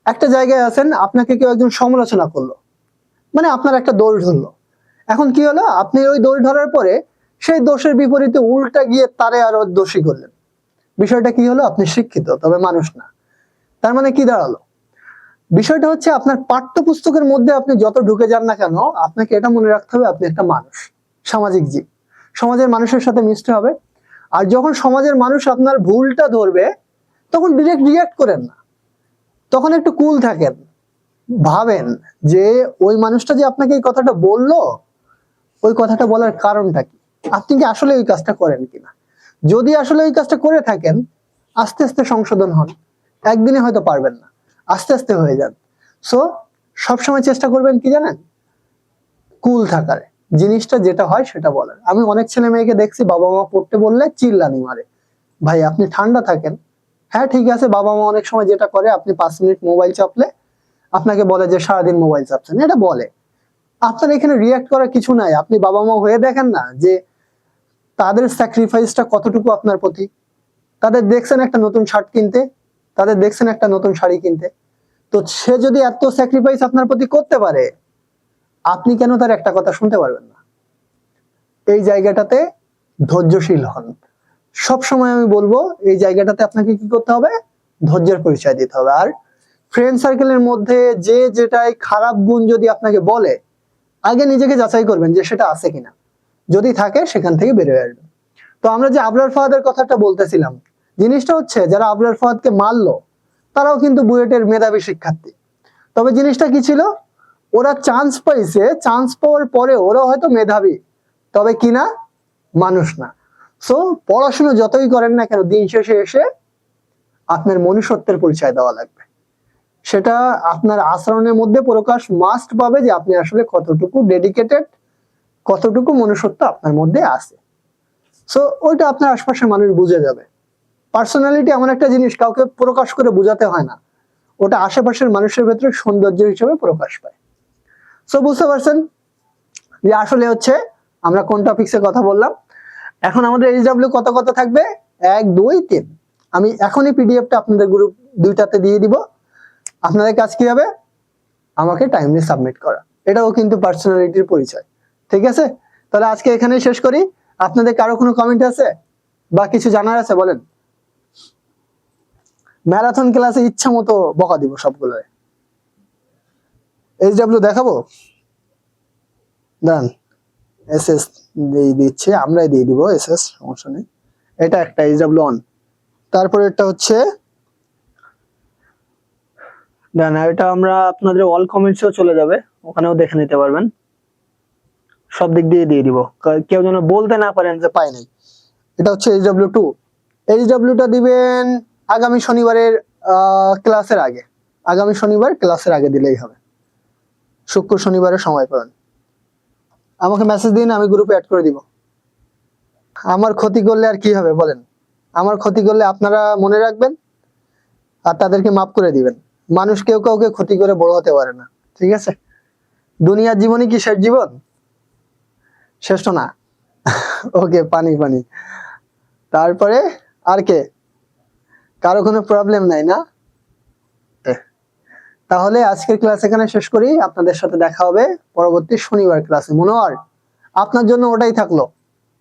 [SPEAKER 1] একটা জায়গায় আছেন, আপনাকে কেউ একজন সমালোচনা করলো, মানে আপনার একটা দোষ ধরলো। এখন কি হলো, আপনি ওই দোষ ধরার পরে সেই দোষের বিপরীতে উল্টা গিয়ে তারে আরো দোষী করলেন। বিষয়টা কি হলো, আপনি শিক্ষিত তবে মানুষ না। তার মানে কি দাঁড়ালো, বিষয়টা হচ্ছে আপনার পাঠ্যপুস্তকের মধ্যে আপনি যত ঢুকে যান না কেন, আপনাকে এটা মনে রাখতে হবে আপনি একটা মানুষ, সামাজিক জীব, সমাজের মানুষের সাথে মিশতে হবে। আর যখন সমাজের মানুষ আপনার ভুলটা ধরবে, তখন ডিরেক্ট রিয়াক্ট করেন না, তখন একটু কুল থাকেন, ভাবেন যে ওই মানুষটা যে আপনাকে এই কথাটা বললো, ওই কথাটা বলার কারণটা কি, আপনি কি আসলে ওই কাজটা করেন কিনা। যদি আসলে ওই কাজটা করে থাকেন, আস্তে আস্তে সংশোধন হন। একদিনে হয়তো পারবেন না, আস্তে আস্তে হয়ে যান। সো সবসময় চেষ্টা করবেন কি জানেন, কুল থাকার, জিনিসটা যেটা হয় সেটা বলার। আমি অনেক ছেলে মেয়েকে দেখছি বাবা মা পড়তে বললে চিল্লানি মারে, ভাই আপনি ঠান্ডা থাকেন। হ্যাঁ ঠিক আছে, বাবা মা অনেক সময় যেটা করে, আপনি 5 মিনিট মোবাইল চাপলে আপনাকে বলে যে সারাদিন মোবাইল চাপছেন, এটা বলে। আপনার এখানে রিয়াক্ট করার কিছু নাই, আপনি বাবা মা হয়ে দেখেন না যে তাদের স্যাক্রিফাইসটা কতটুকু আপনার প্রতি। তাদের দেখছেন একটা নতুন শার্ট কিনতে, তাদের দেখছেন একটা নতুন শাড়ি কিনতে, তো সে যদি এত স্যাক্রিফাইস আপনার প্রতি করতে পারে, আপনি কেন তার একটা কথা শুনতে পারবেন না। এই জায়গাটাতে ধৈর্যশীল হন। সব সময় আমি বলবো এই জায়গাটাতে আপনাকে কি করতে হবে, ধৈর্যের পরিচয় দিতে হবে। আর ফ্রেন্ড সার্কেলের মধ্যে যে যেটাই খারাপ গুণ যদি আপনাকে বলে, আগে নিজেকে যাচাই করবেন যে সেটা আছে কিনা, যদি থাকে সেখান থেকে বেরোয় আসবেন। তো আমরা যে আবরার ফাহাদের কথাটা বলতেছিলাম, জিনিসটা হচ্ছে যারা আবরার ফাহাদকে মারলো তারাও কিন্তু বুয়েটের মেধাবী শিক্ষার্থী। তবে জিনিসটা কি ছিল, ওরা চান্স পাইছে, চান্স পাওয়ার পরে ওরা হয়তো মেধাবী, তবে কিনা মানুষ না। সো পড়াশোনা যতই করেন না কেন, দিন শেষে এসে আপনার মনুষ্যত্বের পরিচয় দেওয়া লাগবে। সেটা আপনার আচরণের মধ্যে প্রকাশ মাস্ট পাবে যে আপনি আসলে কতটুকু ডেডিকেটেড, কতটুকু মনুষ্যত্ব আপনার মধ্যে আছে। সো ওইটা আপনার আশপাশের মানুষ বুঝে যাবে। পার্সোনালিটি এমন একটা জিনিস, কাউকে প্রকাশ করে বোঝাতে হয় না, ওটা আশেপাশের মানুষের ভেতরে সৌন্দর্য হিসেবে প্রকাশ পায়। সো বুঝতে পারছেন যে আসলে হচ্ছে আমরা কোন টপিক্সে কথা বললাম। এখন আমাদের এইচডব্লিউ কত কত থাকবে, 1 2 3। আমি এখনই পিডিএফটা আপনাদের গ্রুপ দুইটাতে দিয়ে দিব। আপনাদের কাজ কি হবে, আমাকে টাইমলি সাবমিট করা, এটাও কিন্তু পার্সোনালিটির পরিচয়। ঠিক আছে, তাহলে আজকে এখানেই শেষ করি। আপনাদের কারো কোনো কমেন্ট আছে বা কিছু জানার আছে বলেন। ম্যারাথন ক্লাসে ইচ্ছা মতো বকা দিব সবগুলো। এইচডব্লিউ দেখাবো, দাঁড়ান এসএস দিয়ে দিচ্ছি, আমরাই দিয়ে দিব এসএস, সমস্যা নেই। এটা একটা এইচডব্লিউ অন, তারপরে এটা হচ্ছে না, এটা আমরা আপনাদের অল কমেন্টসেও চলে যাবে, ওখানেও দেখে নিতে পারবেন। সব দিক দিয়ে দিয়ে দিব, কেউ যেন বলতে না পারেন যে পাই নাই। এটা হচ্ছে এইচডব্লিউ2। এইচডব্লিউটা দিবেন আগামী শনিবারের ক্লাসের আগে, আগামী শনিবার ক্লাসের আগে দিলেই হবে। শুক্র শনিবারের সময় পাবেন, আমাকে মেসেজ দিন, আমি গ্রুপে অ্যাড করে দিব। আমার ক্ষতি করলে আর কি হবে বলেন? আমার ক্ষতি করলে আপনারা মনে রাখবেন আর তাদেরকে মাফ করে দিবেন। মানুষ কেউ কাউকে ক্ষতি করে বড় হতে পারে না, ঠিক আছে? দুনিয়ার জীবনই কি শেষ জীবন? শেষ তো না। ওকে, পানি পানি। তারপরে আর কে? কারো কোনো প্রবলেম নাই না? তাহলে আজকের ক্লাস এখানে শেষ করি। আপনাদের সাথে দেখা হবে পরবর্তী শনিবার ক্লাসে। মনোয়ার, আপনার জন্য ওটাই থাকলো।